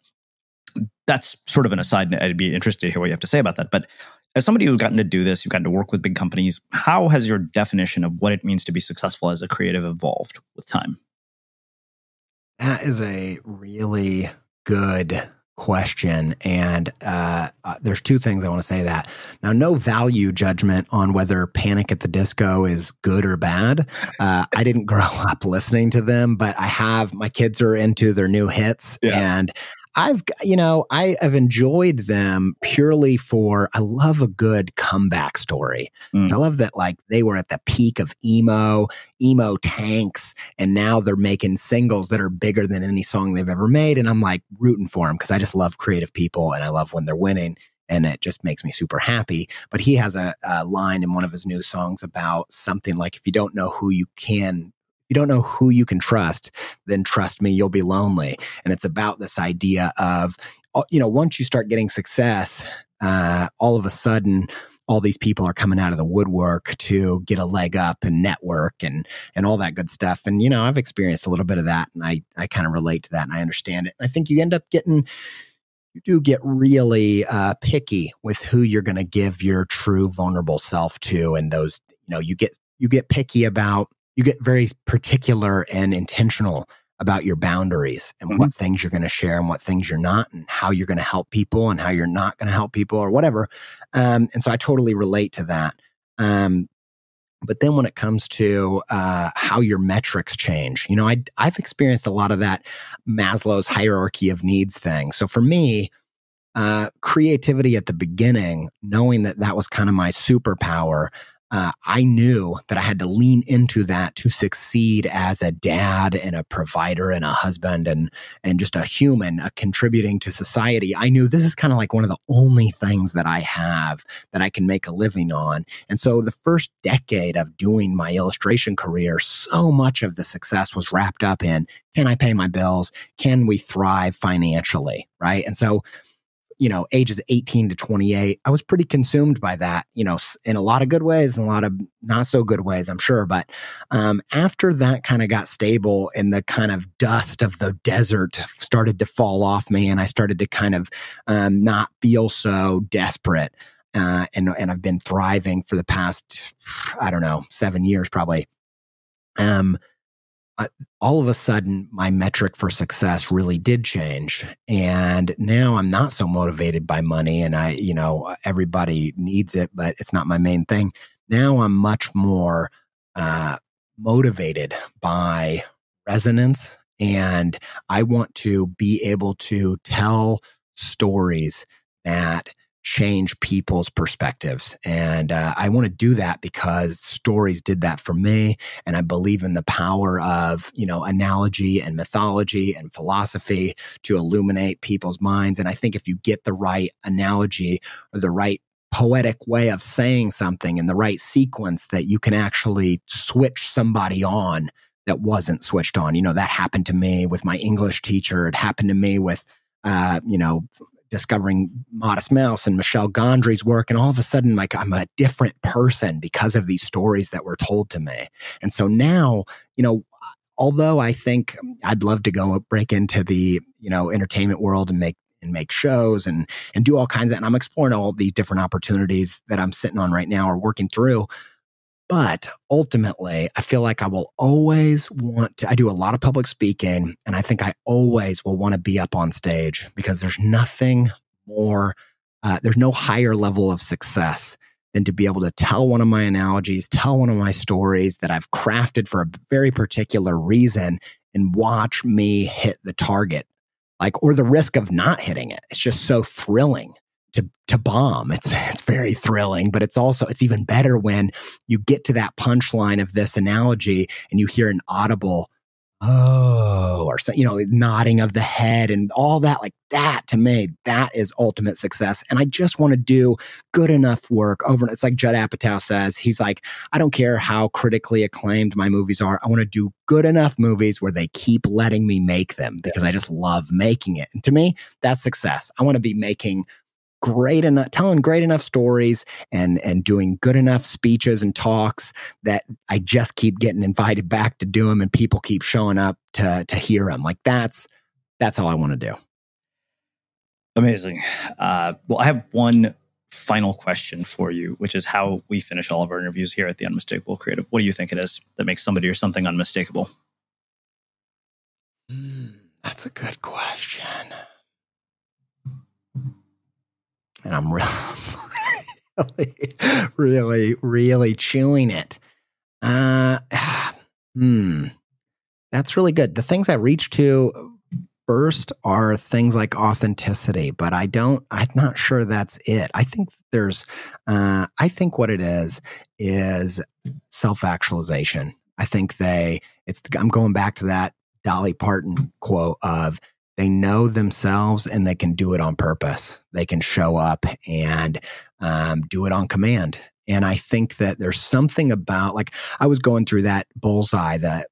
that's sort of an aside. I'd be interested to hear what you have to say about that. But as somebody who's gotten to do this, you've gotten to work with big companies, how has your definition of what it means to be successful as a creative evolved with time? That is a really good question. And there's two things I want to say that. Now, no value judgment on whether Panic at the Disco is good or bad. I didn't grow up listening to them, but my kids are into their new hits. And I have enjoyed them purely for, I love a good comeback story. I love that like they were at the peak of emo tanks, and now they're making singles that are bigger than any song they've ever made. And I'm like rooting for them because I just love creative people and I love when they're winning, and it just makes me super happy. But he has a line in one of his new songs about something like, if you don't know who you can trust, then trust me, you'll be lonely. And it's about this idea of, you know, once you start getting success, all of a sudden, all these people are coming out of the woodwork to get a leg up and network and all that good stuff. And, you know, I've experienced a little bit of that, and I kind of relate to that and I understand it. And I think you do get really picky with who you're going to give your true vulnerable self to. And those, you know, you get picky about, you get very particular and intentional about your boundaries and what things you're going to share and what things you're not, and how you're going to help people and how you're not going to help people or whatever. And so I totally relate to that. But then when it comes to how your metrics change, you know, I've experienced a lot of that Maslow's hierarchy of needs thing. So for me, creativity at the beginning, knowing that was kind of my superpower, I knew that I had to lean into that to succeed as a dad and a provider and a husband and just a human, contributing to society. I knew this is kind of like one of the only things that I have that I can make a living on. And so the first decade of doing my illustration career, so much of the success was wrapped up in, can I pay my bills? Can we thrive financially? Right. And so, you know, ages 18 to 28, I was pretty consumed by that, you know, in a lot of good ways and a lot of not so good ways, I'm sure. But after that kind of got stable and the kind of dust of the desert started to fall off me, and I started to kind of not feel so desperate, and I've been thriving for the past, 7 years probably. All of a sudden, my metric for success really did change. And now I'm not so motivated by money, and everybody needs it, but it's not my main thing. Now I'm much more motivated by resonance, and I want to be able to tell stories that change people's perspectives. And I want to do that because stories did that for me. And I believe in the power of, analogy and mythology and philosophy to illuminate people's minds. And I think if you get the right analogy or the right poetic way of saying something in the right sequence, that you can actually switch somebody on that wasn't switched on. That happened to me with my English teacher. It happened to me with, discovering Modest Mouse and Michel Gondry's work. And all of a sudden, like, I'm a different person because of these stories that were told to me. And so now, although I think I'd love to go break into the, entertainment world and make shows and do all kinds of, and I'm exploring all these different opportunities that I'm sitting on right now or working through. But ultimately, I feel like I will always I do a lot of public speaking, and I think I always will want to be up on stage because there's nothing more, there's no higher level of success than to be able to tell one of my analogies, tell one of my stories that I've crafted for a very particular reason and watch me hit the target, or the risk of not hitting it. It's just so thrilling to bomb. It's very thrilling, but it's even better when you get to that punchline of this analogy and you hear an audible oh, or so, nodding of the head and all that, like that to me, that is ultimate success. And I just want to do good enough work over. It's like Judd Apatow says, he's like, I don't care how critically acclaimed my movies are. I want to do good enough movies where they keep letting me make them because I just love making it. And to me, that's success. I want to be making telling great enough stories and doing good enough speeches and talks that I just keep getting invited back to do them and people keep showing up to hear them. Like that's all I want to do. Amazing. Well, I have one final question for you, which is how we finish all of our interviews here at the Unmistakable Creative. What do you think it is that makes somebody or something unmistakable? That's a good question. And I'm really chewing it. That's really good. The things I reach to first are things like authenticity, but I'm not sure that's it. I think I think what it is self-actualization. I think I'm going back to that Dolly Parton quote of, they know themselves and they can do it on purpose. They can show up and do it on command. And I think that there's something about, like, I was going through that bullseye, the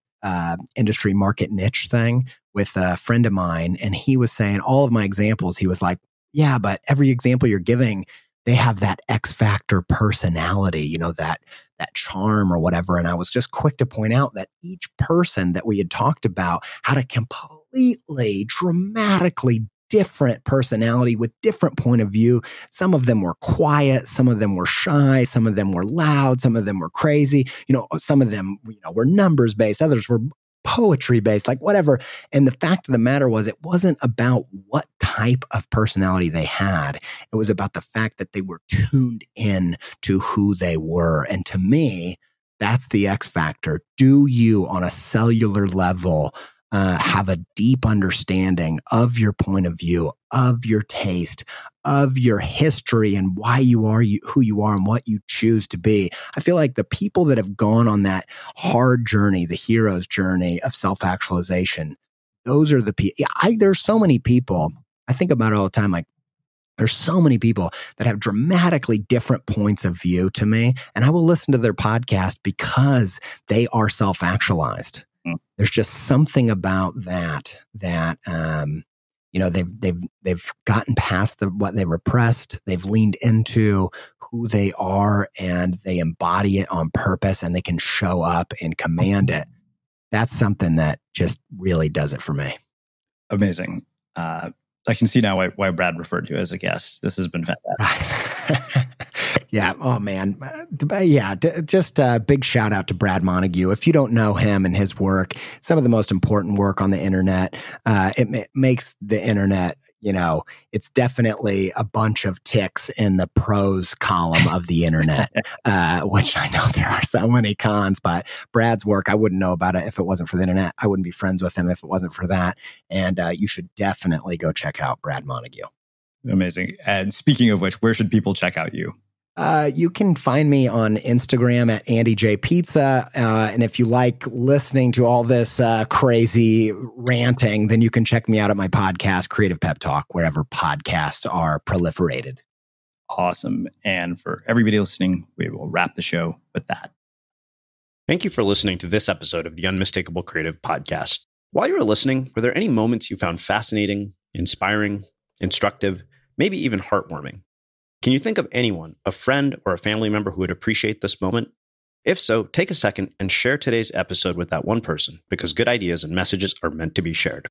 industry market niche thing with a friend of mine. And he was saying all of my examples, he was like, yeah, but every example you're giving, they have that X factor personality, that charm or whatever. And I was just quick to point out that each person that we had talked about had a completely dramatically different personality with different point of view. Some of them were quiet, some of them were shy, some of them were loud, some of them were crazy, some of them, were numbers based, others were poetry based, like whatever. And the fact of the matter was, it wasn't about what type of personality they had. It was about the fact that they were tuned in to who they were. And to me, that's the X factor. Do you, on a cellular level, have a deep understanding of your point of view, of your taste, of your history, and why you are who you are and what you choose to be? I feel like the people that have gone on that hard journey, the hero's journey of self-actualization, those are the people. There's so many people, I think about it all the time, like, there's so many people that have dramatically different points of view to me, and I will listen to their podcast because they are self-actualized. There's just something about that they've gotten past what they repressed. They've leaned into who they are and they embody it on purpose, and they can show up and command it. That's something that just really does it for me. Amazing. I can see now why Brad referred you as a guest. This has been fantastic. Yeah. Oh, man. Yeah. Just a big shout out to Brad Montague. If you don't know him and his work, some of the most important work on the internet. It makes the internet, it's definitely a bunch of ticks in the pros column of the internet, which I know there are so many cons, but Brad's work, I wouldn't know about it if it wasn't for the internet. I wouldn't be friends with him if it wasn't for that. And you should definitely go check out Brad Montague. Amazing. And speaking of which, where should people check out you? You can find me on Instagram at Andy J Pizza. And if you like listening to all this crazy ranting, then you can check me out at my podcast, Creative Pep Talk, wherever podcasts are proliferated. Awesome. And for everybody listening, we will wrap the show with that. Thank you for listening to this episode of the Unmistakable Creative Podcast. While you were listening, were there any moments you found fascinating, inspiring, instructive, maybe even heartwarming? Can you think of anyone, a friend or a family member who would appreciate this moment? If so, take a second and share today's episode with that one person, because good ideas and messages are meant to be shared.